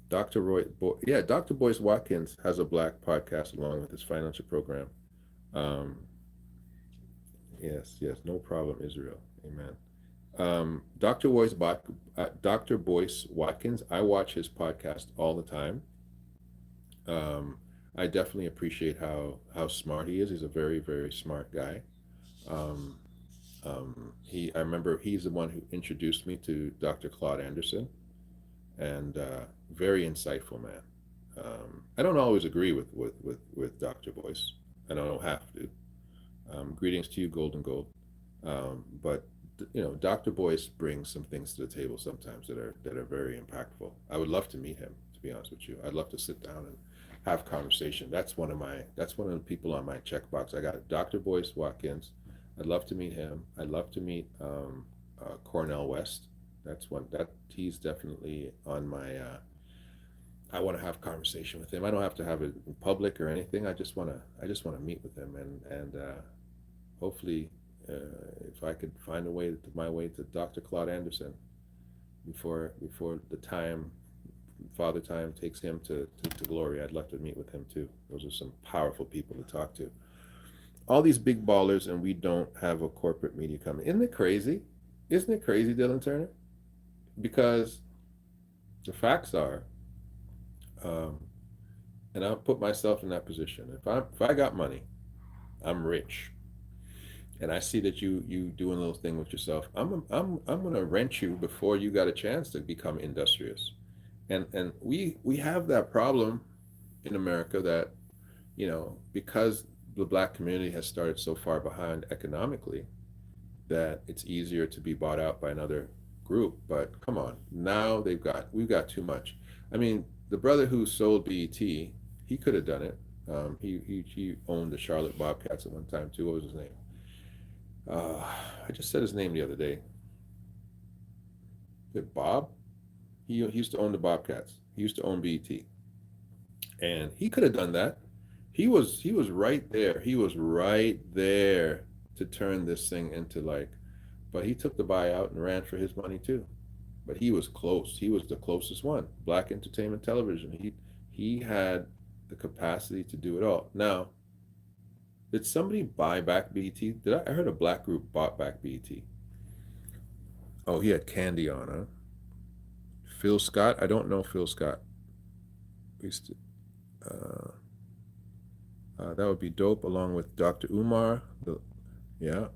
Dr. Boyce Watkins has a black podcast along with his financial program. Um, yes, no problem, Israel. Amen. Dr. Boyce Watkins, I watch his podcast all the time. I definitely appreciate how smart he is. He's a very, very smart guy. Um, I remember he's the one who introduced me to Dr. Claude Anderson, and very insightful man. I don't always agree with Dr. Boyce. I don't have to. Greetings to you, Golden Gold. But Dr. Boyce brings some things to the table sometimes that are very impactful. I would love to meet him, to be honest with you. I'd love to sit down and have conversation. That's one of the people on my checkbox. I got Dr. Boyce Watkins. I'd love to meet him. I'd love to meet Cornell West. That's one that he's definitely on my. I want to have conversation with him. I don't have to have it in public or anything. I just want to meet with him and hopefully if I could find my way to Dr. Claude Anderson before the time Father Time takes him to glory. I'd love to meet with him too. Those are some powerful people to talk to. All these big ballers, and we don't have a corporate media coming. Isn't it crazy? Isn't it crazy, Dylan Turner? Because the facts are, and I'll put myself in that position. If I got money, I'm rich, and I see that you doing a little thing with yourself, I'm gonna rent you before you got a chance to become industrious. And we have that problem in America that, because the black community has started so far behind economically, that it's easier to be bought out by another group. But come on, now we've got too much. I mean, the brother who sold BET, he could have done it. He owned the Charlotte Bobcats at one time too. What was his name? I just said his name the other day. Is it Bob? He used to own the Bobcats. He used to own BET, and he could have done that. He was right there. He was right there to turn this thing into but he took the buyout and ran for his money too. But he was close. He was the closest one. Black entertainment television. He had the capacity to do it all. Now, did somebody buy back BET? I heard a black group bought back BET. Oh, he had Candy on, huh? Phil Scott? I don't know Phil Scott. We st- that would be dope, along with Dr. Umar. Yeah,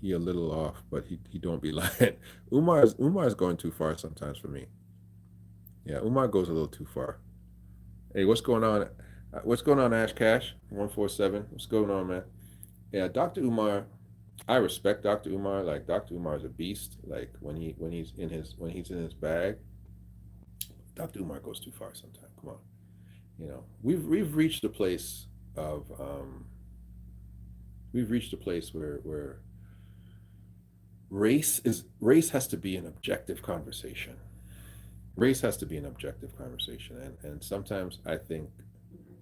he a little off, but he don't be lying. Umar's going too far sometimes for me. Yeah, Umar goes a little too far. Hey, what's going on? What's going on, Ash Cash 147? What's going on, man? Yeah, Dr. Umar. I respect Dr. Umar. Like Dr. Umar is a beast. Like when he's in his bag, Dr. Umar goes too far sometimes. Come on, we've reached a place of we've reached a place where race has to be an objective conversation. Race has to be an objective conversation, and sometimes I think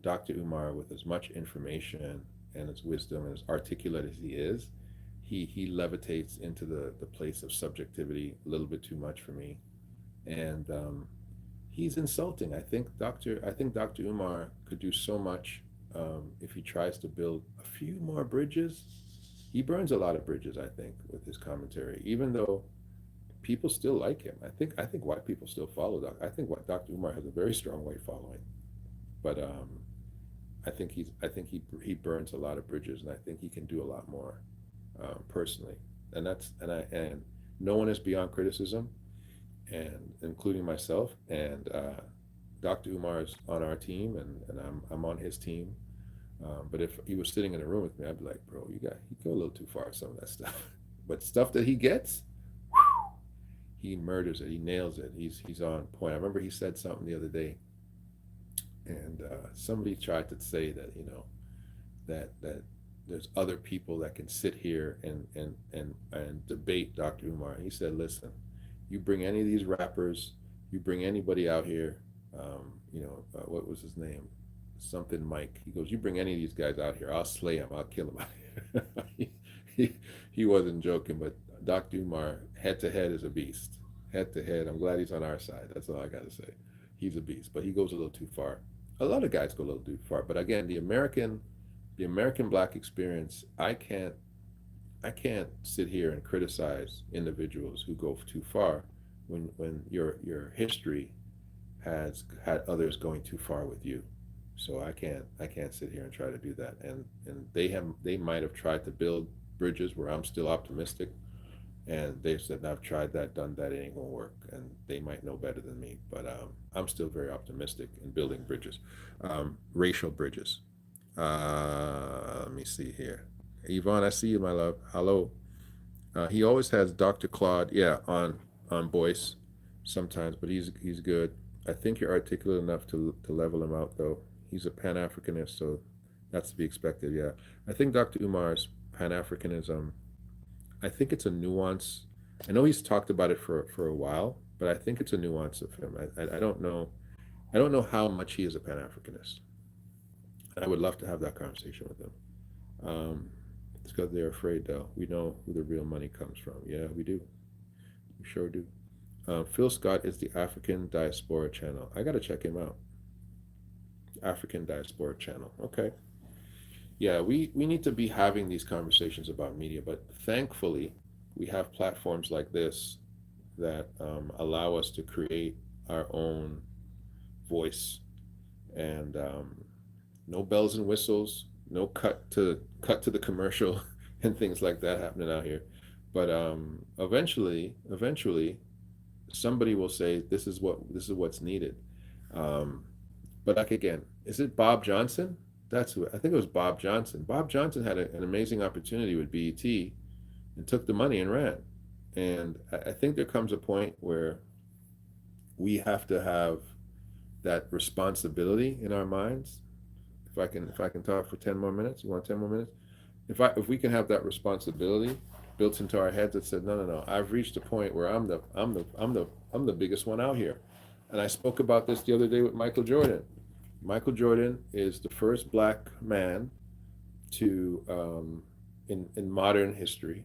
Dr. Umar, with as much information and as wisdom and as articulate as he is, he levitates into the place of subjectivity a little bit too much for me, and he's insulting. I think Dr. Umar could do so much if he tries to build a few more bridges. He burns a lot of bridges, I think, with his commentary, even though people still like him. I think white people still follow I think what Dr. Umar has a very strong white following, but I think he burns a lot of bridges, and I think he can do a lot more personally. And no one is beyond criticism, and including myself. And Dr. Umar is on our team, and I'm on his team. But if he was sitting in a room with me, I'd be like, bro, you go a little too far with some of that stuff. But stuff that he gets, he murders it. He nails it. He's on point. I remember he said something the other day, and somebody tried to say that that there's other people that can sit here and debate Dr. Umar. And he said, listen, you bring any of these rappers, you bring anybody out here, what was his name? Something Mike. He goes, you bring any of these guys out here, I'll slay him, I'll kill him. he wasn't joking, but Dr. Umar, head to head, is a beast. Head to head, I'm glad he's on our side. That's all I got to say. He's a beast, but he goes a little too far. A lot of guys go a little too far, but again, the American black experience, I can't sit here and criticize individuals who go too far when your history has had others going too far with you. So I can't sit here and try to do that. And they might have tried to build bridges where I'm still optimistic, and they've said, I've tried that, done that, it ain't gonna work, and they might know better than me. But I'm still very optimistic in building bridges, racial bridges. Let me see here. Yvonne, I see you, my love. Hello. He always has Dr. Claude, yeah, on voice sometimes, but he's good. I think you're articulate enough to level him out, though. He's a Pan Africanist, so that's to be expected. Yeah, I think Dr. Umar's Pan Africanism. I think it's a nuance. I know he's talked about it for a while, but I think it's a nuance of him. I don't know. I don't know how much he is a Pan Africanist. I would love to have that conversation with him. It's because they're afraid, though. We know who the real money comes from. Yeah, we do. We sure do. Phil Scott is the African Diaspora Channel. I got to check him out. African Diaspora Channel. Okay. Yeah, we need to be having these conversations about media, but thankfully, we have platforms like this that allow us to create our own voice, and no bells and whistles, no cut to the commercial and things like that happening out here. But eventually, somebody will say this is what's needed. Um, but like again, is it Bob Johnson? That's who I think it was. Bob Johnson. Bob Johnson had an amazing opportunity with BET and took the money and ran. And I think there comes a point where we have to have that responsibility in our minds. If I can talk for 10 more minutes, you want 10 more minutes? If we can have that responsibility built into our heads that said, no, I've reached a point where I'm the biggest one out here. And I spoke about this the other day with Michael Jordan. Michael Jordan is the first black man to in modern history,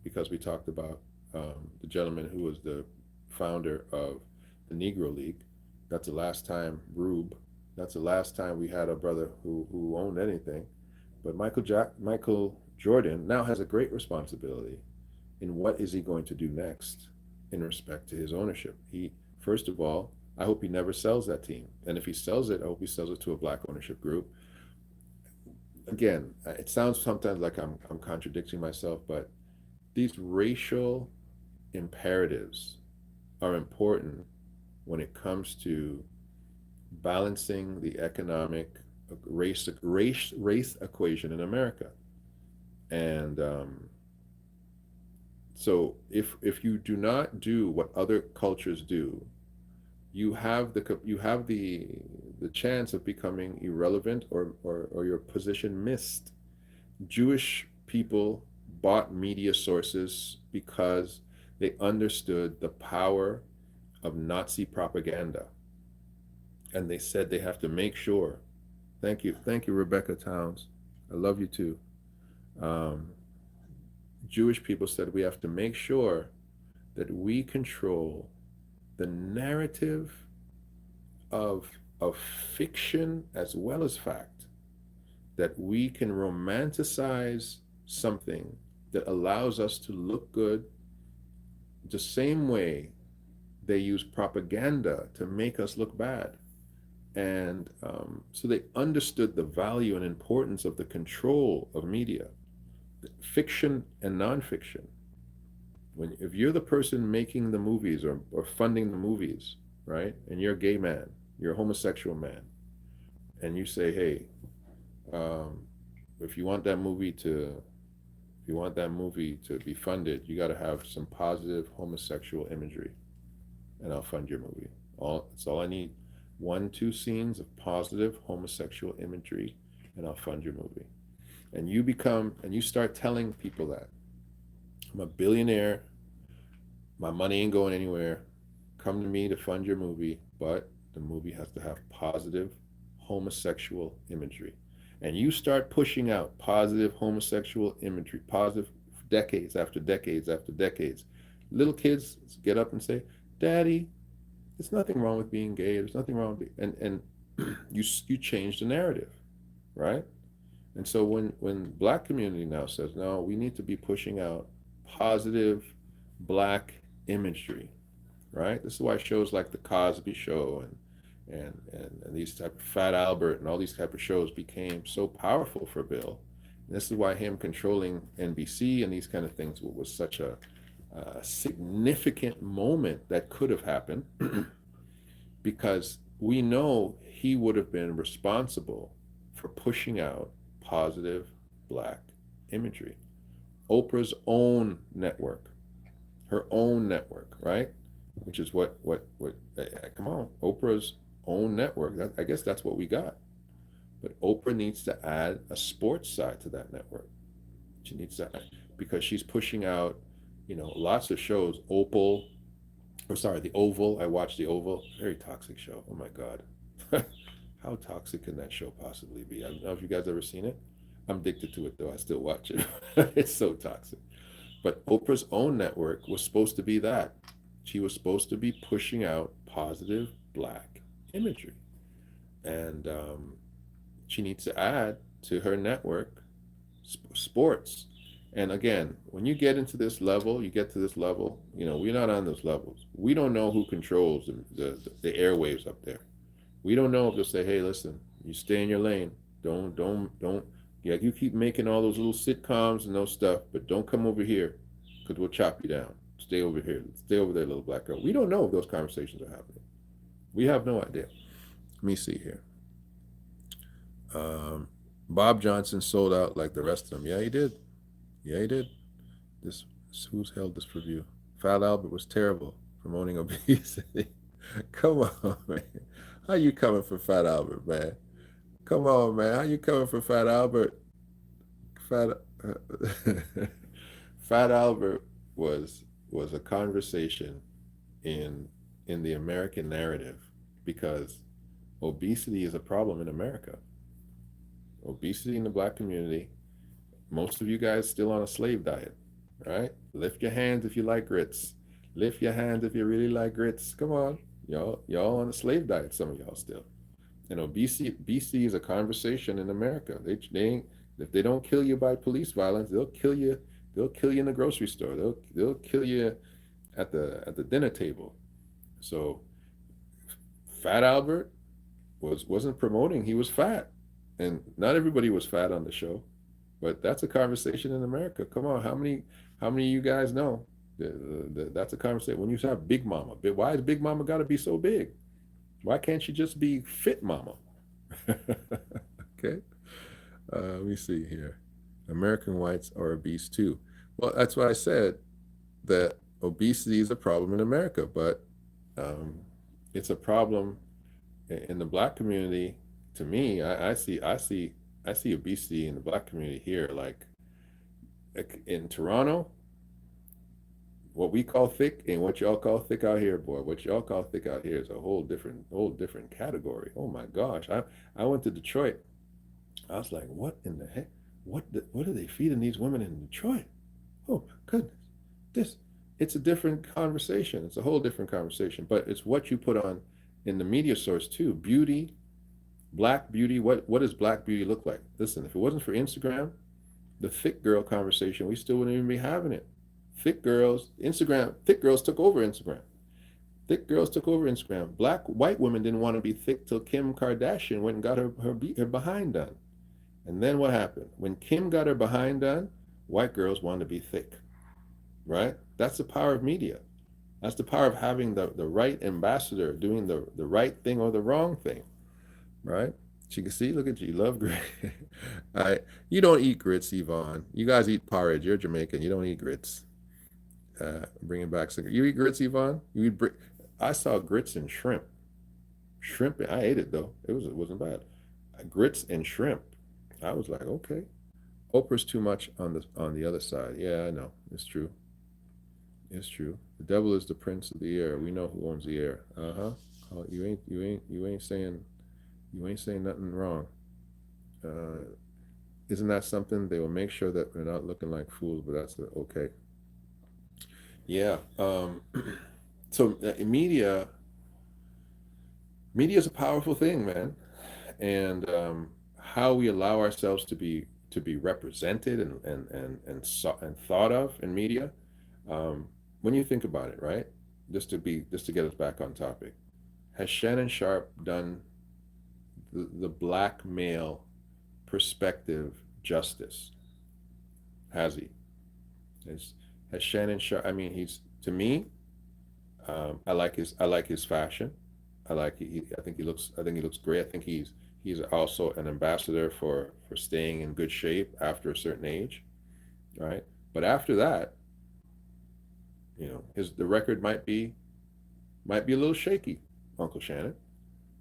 because we talked about the gentleman who was the founder of the Negro League. That's the last time Rube. That's the last time we had a brother who owned anything. But Michael Jordan now has a great responsibility in what is he going to do next in respect to his ownership. He, first of all, I hope he never sells that team. And if he sells it, I hope he sells it to a black ownership group. Again, it sounds sometimes like I'm contradicting myself, but these racial imperatives are important when it comes to balancing the economic race equation in America. And so if you do not do what other cultures do, you have the chance of becoming irrelevant, or your position missed. Jewish people bought media sources because they understood the power of Nazi propaganda, and they said they have to make sure. Thank you, Rebecca Towns. I love you too. Um, Jewish people said we have to make sure that we control the narrative of of fiction as well as fact, that we can romanticize something that allows us to look good the same way they use propaganda to make us look bad. And so they understood the value and importance of the control of media, fiction and nonfiction. If you're the person making the movies, or funding the movies, right, and you're a gay man, you're a homosexual man, and you say, hey, um, if you want that movie to if you want that movie to be funded, you got to have some positive homosexual imagery, and I'll fund your movie. That's all I need. 1, 2 scenes of positive homosexual imagery, and I'll fund your movie. And you start telling people that I'm a billionaire, my money ain't going anywhere. Come to me to fund your movie, but the movie has to have positive homosexual imagery. And you start pushing out positive homosexual imagery, positive, decades after decades after decades. Little kids get up and say, Daddy, there's nothing wrong with being gay. There's nothing wrong with and you change the narrative, right? And so when black community now says, no, we need to be pushing out positive black imagery, right? This is why shows like the Cosby Show and these type of Fat Albert and all these type of shows became so powerful for Bill. And this is why him controlling NBC and these kind of things was such a significant moment that could have happened, because we know he would have been responsible for pushing out positive black imagery. Oprah's own network, her own network, right? Which is what come on, Oprah's own network. I guess that's what we got. But Oprah needs to add a sports side to that network. She needs to, because she's pushing out, lots of shows. The Oval. I watched the Oval. Very toxic show. Oh my God. How toxic can that show possibly be? I don't know if you guys ever seen it. I'm addicted to it though. I still watch it. It's so toxic. But Oprah's own network was supposed to be that. She was supposed to be pushing out positive black imagery. And she needs to add to her network sports. And again, when you get into this level, we're not on those levels. We don't know who controls the airwaves up there. We don't know if they'll say, hey, listen, you stay in your lane. Don't. Yeah, you keep making all those little sitcoms and those stuff, but don't come over here because we'll chop you down. Stay over here. Stay over there, little black girl. We don't know if those conversations are happening. We have no idea. Let me see here. Bob Johnson sold out like the rest of them. Yeah, he did. Yeah, he did. Who's held this review? Fat Albert was terrible, promoting obesity. Come on, man. How you coming for Fat Albert, man? Come on, man. How you coming for Fat Albert? Fat Fat Albert was a conversation in the American narrative, because obesity is a problem in America. Obesity in the black community. Most of you guys still on a slave diet, right? Lift your hands if you like grits. Lift your hands if you really like grits. Come on, y'all on a slave diet. Some of y'all still. And obesity is a conversation in America. If they don't kill you by police violence, they'll kill you. They'll kill you in the grocery store. They'll kill you at the dinner table. So Fat Albert wasn't promoting. He was fat, and not everybody was fat on the show. But that's a conversation in America. Come on, how many of you guys know? That's a conversation. When you have Big Mama, why has Big Mama got to be so big? Why can't she just be Fit Mama? Okay. Let me see here. American whites are obese too. Well, that's why I said that obesity is a problem in America, but um, it's a problem in the Black community. To me, I see obesity in the Black community here, like in Toronto. What we call thick and what y'all call thick out here, boy. What y'all call thick out here is a whole different category. Oh my gosh. I went to Detroit. I was like, what in the heck? What are they feeding these women in Detroit? Oh my goodness. This it's a different conversation. It's a whole different conversation. But it's what you put on in the media source too. Beauty, Black beauty. What does Black beauty look like? Listen, if it wasn't for Instagram, the thick girl conversation, we still wouldn't even be having it. Thick girls, Instagram, thick girls took over Instagram. Thick girls took over Instagram. White women didn't want to be thick till Kim Kardashian went and got her behind done. And then what happened? When Kim got her behind done, white girls wanted to be thick, right? That's the power of media. That's the power of having the right ambassador doing the right thing or the wrong thing, right? You can see, look at you, love grits. You don't eat grits, Yvonne. You guys eat porridge. You're Jamaican. You don't eat grits. Bringing back cigarette. You eat grits, Yvonne? I saw grits and shrimp. Shrimp. I ate it though. It wasn't bad. Grits and shrimp. I was like, okay. Oprah's too much on the other side. Yeah, I know. It's true. It's true. The devil is the prince of the air. We know who owns the air. Uh-huh. Oh, you ain't saying nothing wrong. Uh, isn't that something? They will make sure that we're not looking like fools, but okay. Yeah. So media is a powerful thing, man, and how we allow ourselves to be represented and thought of in media. When you think about it, right? Just to get us back on topic, has Shannon Sharp done the Black male perspective justice? Has he? Has Shannon Sharp? I mean, he's to me. I like his fashion. I think he looks great. I think he's also an ambassador for staying in good shape after a certain age, right? But after that, the record might be a little shaky. Uncle Shannon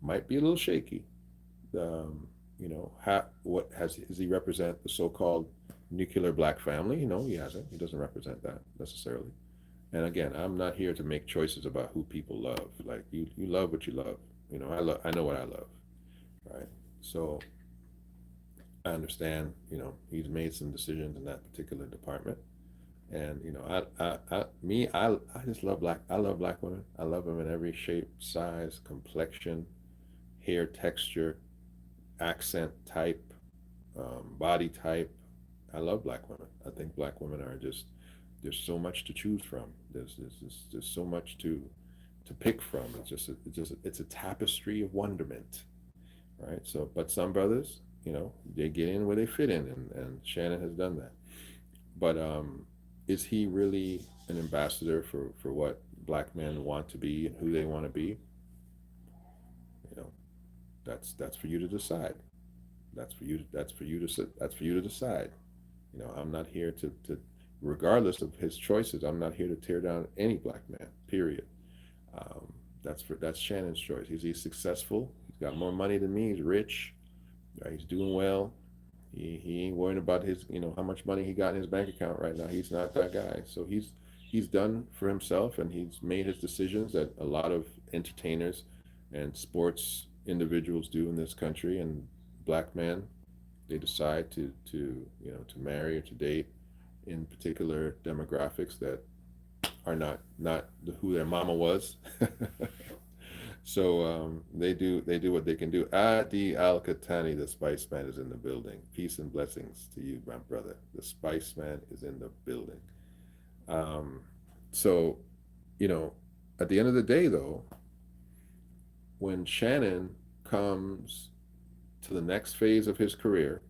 might be a little shaky. What does he represent the so-called nuclear Black family? No, he hasn't. He doesn't represent that necessarily. And again, I'm not here to make choices about who people love. Like you love what you love. I know what I love, right? So I understand. He's made some decisions in that particular department, and I just love black. I love Black women. I love them in every shape, size, complexion, hair texture, accent type, body type. I love Black women. I think Black women are just there's so much to choose from. There's so much to pick from. It's a tapestry of wonderment, right? So, but some brothers, they get in where they fit in, and Shannon has done that. But is he really an ambassador for what Black men want to be and who they want to be? You know, that's for you to decide. That's for you to decide. I'm not here to regardless of his choices, I'm not here to tear down any Black man. Period. That's Shannon's choice. He's successful. He's got more money than me. He's rich. He's doing well. He ain't worrying about his how much money he got in his bank account right now. He's not that guy. So he's done for himself, and he's made his decisions that a lot of entertainers and sports individuals do in this country. And Black men, they decide to marry or to date in particular demographics that are not who their mama was. So they do what they can do. Adi Al Katani, the Spice Man, is in the building. Peace and blessings to you, my brother. The Spice Man is in the building. So, at the end of the day, though, when Shannon comes to the next phase of his career,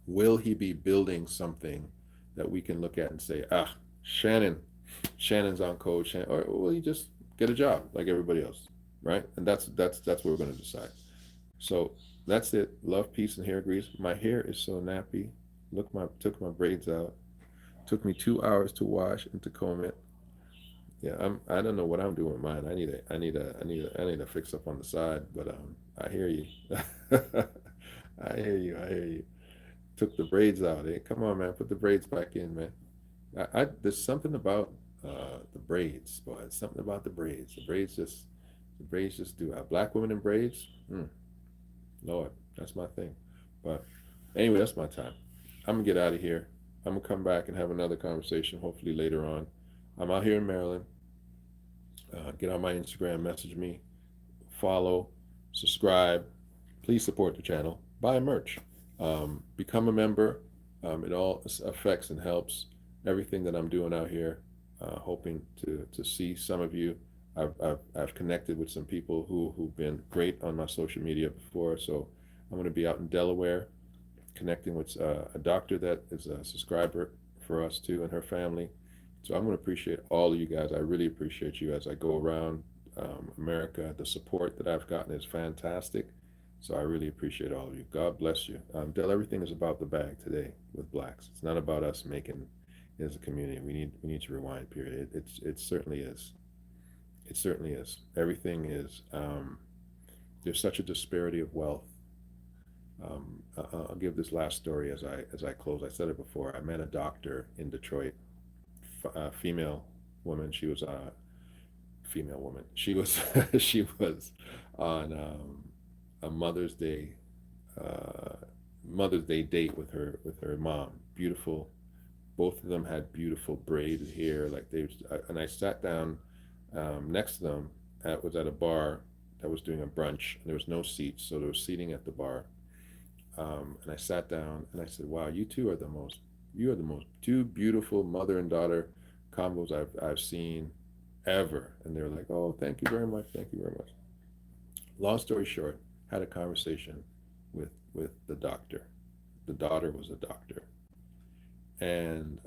will he be building something that we can look at and say, ah, Shannon, Shannon's on code, or will he just get a job like everybody else, right? And that's what we're going to decide. So that's it. Love, peace, and hair grease. My hair is so nappy. Look, took my braids out. Took me 2 hours to wash and to comb it. Yeah, I don't know what I'm doing with mine. I need to fix up on the side. But I hear you. I hear you. I hear you. Took the braids out. Hey, come on, man. Put the braids back in, man. There's something about the braids, boy. It's something about the braids. The braids just do. Black women in braids. Lord, that's my thing. But anyway, that's my time. I'm gonna get out of here. I'm gonna come back and have another conversation, hopefully later on. I'm out here in Maryland. Get on my Instagram, message me, follow, subscribe. Please support the channel. Buy merch. Become a member. It all affects and helps everything that I'm doing out here. Hoping to see some of you. I've connected with some people who've been great on my social media before. So I'm going to be out in Delaware, connecting with a doctor that is a subscriber for us too and her family. So I'm going to appreciate all of you guys. I really appreciate you as I go around America. The support that I've gotten is fantastic. So I really appreciate all of you. God bless you. Del, everything is about the bag today with blacks. It's not about us making it as a community. We need to rewind. Period. It certainly is. It certainly is. Everything is. There's such a disparity of wealth. I'll give this last story as I close. I said it before. I met a doctor in Detroit, female woman. She was a female woman. She was she was on a Mother's Day date with her mom. Beautiful. Both of them had beautiful braided hair. Like and I sat down next to them. Was at a bar that was doing a brunch. And there was no seats, so there was seating at the bar. And I sat down and I said, "Wow, you are the most two beautiful mother and daughter combos I've seen ever." And they were like, "Oh, thank you very much, thank you very much." Long story short, had a conversation with the doctor. The daughter was a doctor, and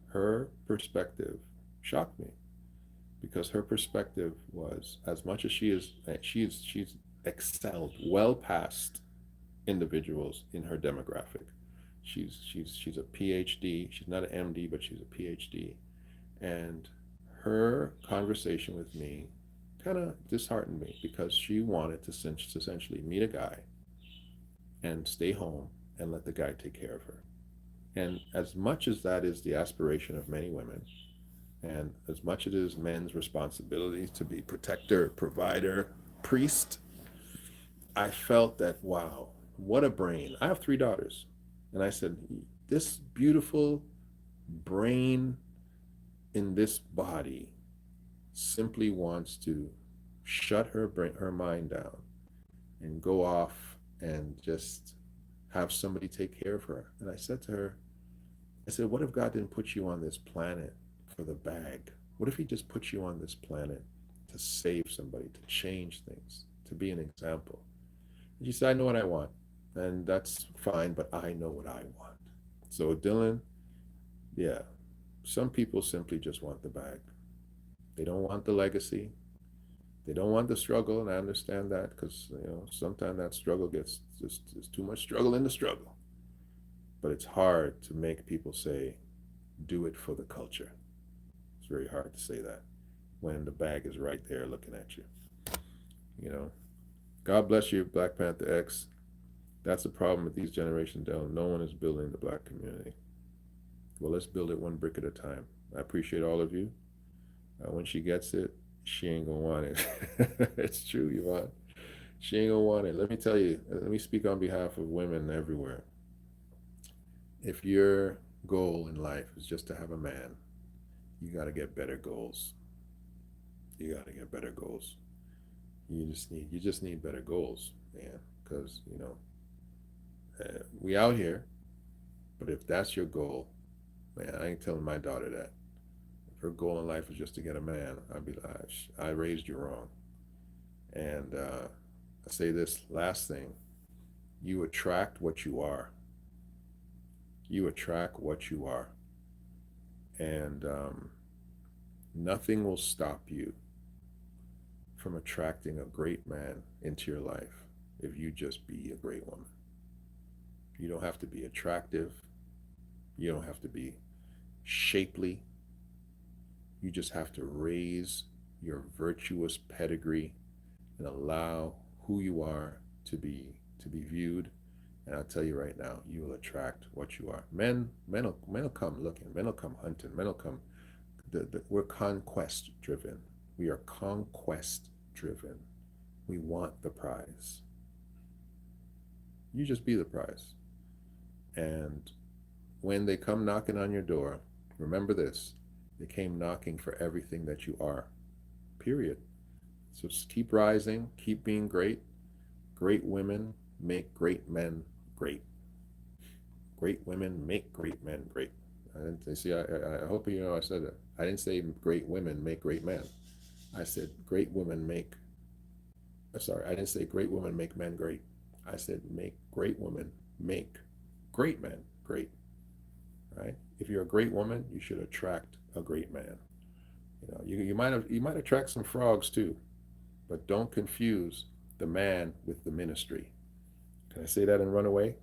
her perspective shocked me because her perspective was, as much as she's excelled well past individuals in her demographic. She's a PhD. She's not an MD, but she's a PhD. And her conversation with me kind of disheartened me because she wanted to essentially meet a guy and stay home and let the guy take care of her. And as much as that is the aspiration of many women, and as much as it is men's responsibility to be protector, provider, priest, I felt that, wow, what a brain. I have 3 daughters. And I said, this beautiful brain in this body simply wants to shut her mind down and go off and just have somebody take care of her. And I said to her, what if God didn't put you on this planet for the bag? What if he just put you on this planet to save somebody, to change things, to be an example? And she said, I know what I want. And that's fine, but I know what I want. So Dylan, yeah, some people simply just want the bag. They don't want the legacy. They don't want the struggle, and I understand that because sometimes that struggle gets just there's too much struggle in the struggle. But it's hard to make people say, do it for the culture. It's very hard to say that when the bag is right there looking at you. God bless you, Black Panther X. That's the problem with these generations, Del. No one is building the black community. Well, let's build it one brick at a time. I appreciate all of you. When she gets it, she ain't gonna want it. It's true, Yvonne. She ain't gonna want it. Let me tell you, let me speak on behalf of women everywhere. If your goal in life is just to have a man, you gotta get better goals. You gotta get better goals. You just need better goals, man. Because we out here, but if that's your goal, man, I ain't telling my daughter that. her goal in life is just to get a man, I'd be like, I raised you wrong. And I say this last thing: you attract what you are. You attract what you are, and nothing will stop you from attracting a great man into your life if you just be a great woman. You don't have to be attractive. You don't have to be shapely. You just have to raise your virtuous pedigree and allow who you are to be viewed. And I'll tell you right now, you will attract what you are. Men will come looking. Men will come hunting. Men will come. We're conquest driven. We are conquest driven. We want the prize. You just be the prize. And when they come knocking on your door, remember this: they came knocking for everything that you are. Period. So just keep rising, keep being great. Great women make great men great. Great women make great men great. I didn't see. I hope you know I said that. I didn't say great women make great men. I said great women make. Sorry, I didn't say great women make men great. I said make great women make great men great. Right? If you're a great woman, you should attract a great man. You might attract some frogs too, but don't confuse the man with the ministry. Can I say that and run away?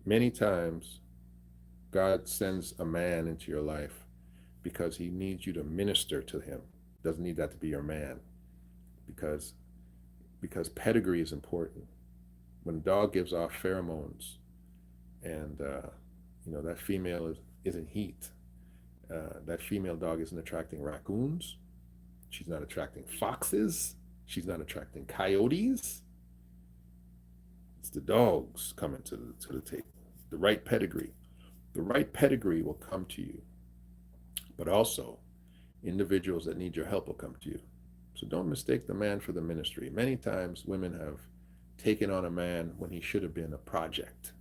Many times, God sends a man into your life because he needs you to minister to him. Doesn't need that to be your man, because pedigree is important. When a dog gives off pheromones, and that female is in heat, that female dog isn't attracting raccoons. She's not attracting foxes. She's not attracting coyotes. It's the dogs coming to the table. The right pedigree. The right pedigree will come to you, but also individuals that need your help will come to you. So don't mistake the man for the ministry. Many times women have taken on a man when he should have been a project.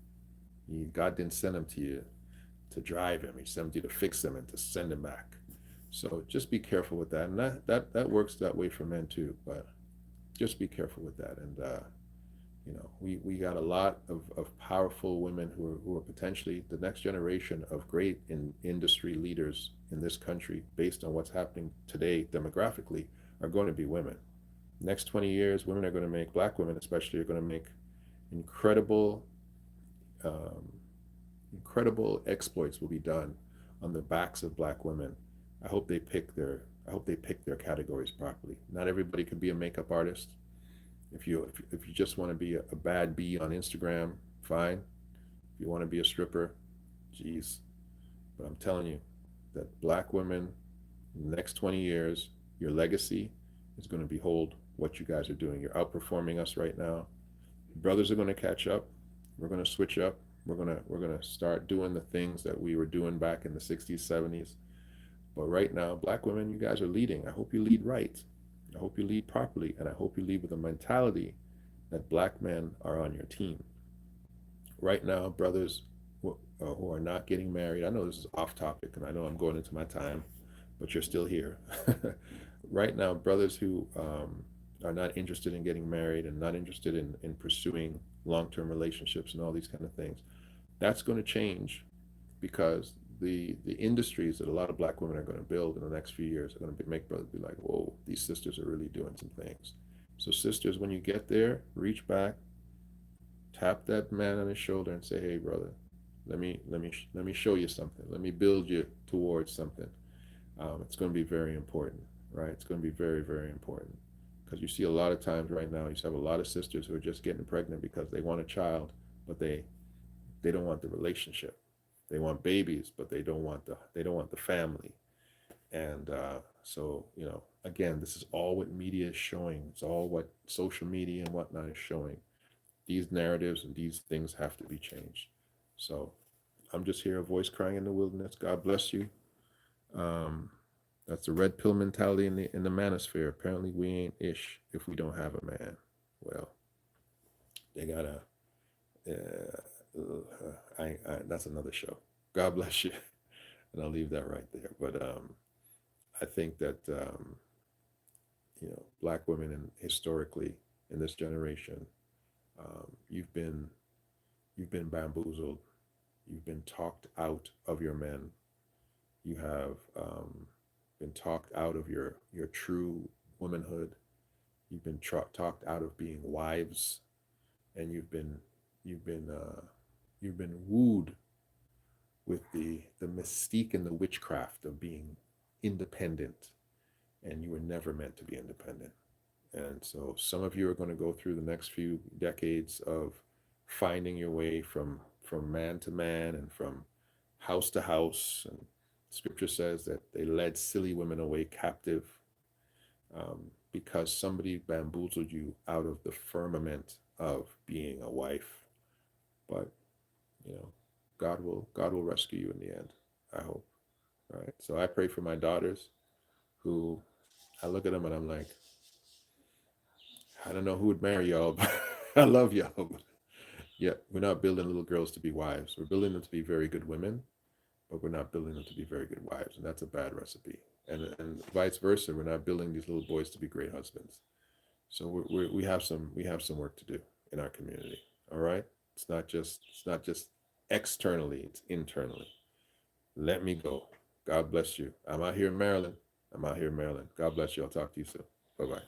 God didn't send him to you to drive him. He sent you to fix him and to send him back. So just be careful with that. And that works that way for men too. But just be careful with that. And we got a lot of powerful women who are potentially the next generation of great industry leaders in this country, based on what's happening today demographically, are going to be women. Next 20 years, women are going to make, black women especially, are going to make incredible incredible exploits will be done on the backs of black women. I hope they pick their categories properly. Not everybody can be a makeup artist. If you just want to be a bad bee on Instagram, fine. If you want to be a stripper, geez. But I'm telling you that black women, in the next 20 years, your legacy is going to behold what you guys are doing. You're outperforming us right now. Brothers are going to catch up. We're going to switch up. We're going to start doing the things that we were doing back in the 60s, 70s. But right now, black women, you guys are leading. I hope you lead right. I hope you lead properly, and I hope you lead with a mentality that black men are on your team. Right now, brothers who are not getting married, I know this is off topic, and I know I'm going into my time, but you're still here. Right now, brothers who are not interested in getting married and not interested in pursuing long-term relationships and all these kind of things, that's going to change, because the industries that a lot of black women are going to build in the next few years are going to make brothers be like, whoa, these sisters are really doing some things. So sisters, when you get there, reach back, tap that man on his shoulder and say, hey brother, let me show you something. Let me build you towards something. It's going to be very important, right? It's going to be very, very important, because you see a lot of times right now, you have a lot of sisters who are just getting pregnant because they want a child, but they don't want the relationship. They want babies, but they don't want the family. And so, again, this is all what media is showing. It's all what social media and whatnot is showing. These narratives and these things have to be changed. So I'm just here, a voice crying in the wilderness. God bless you. That's the red pill mentality in the manosphere. Apparently we ain't ish if we don't have a man. Well, they gotta that's another show. God bless you. And I'll leave that right there. But I think that black women and historically in this generation, you've been bamboozled. You've been talked out of your men. You have been talked out of your true womanhood. You've been talked out of being wives, and you've been you've been wooed with the mystique and the witchcraft of being independent, and you were never meant to be independent. And so some of you are going to go through the next few decades of finding your way from man to man and from house to house. And scripture says that they led silly women away captive, because somebody bamboozled you out of the firmament of being a wife. But you know, God will rescue you in the end. I hope. All right. So I pray for my daughters, who I look at them and I'm like, I don't know who would marry y'all, but I love y'all. But yeah, we're not building little girls to be wives. We're building them to be very good women, but we're not building them to be very good wives, and that's a bad recipe. And vice versa, we're not building these little boys to be great husbands. So we have some work to do in our community. All right, it's not just externally; it's internally. Let me go. God bless you. I'm out here in Maryland. God bless you. I'll talk to you soon. Bye bye.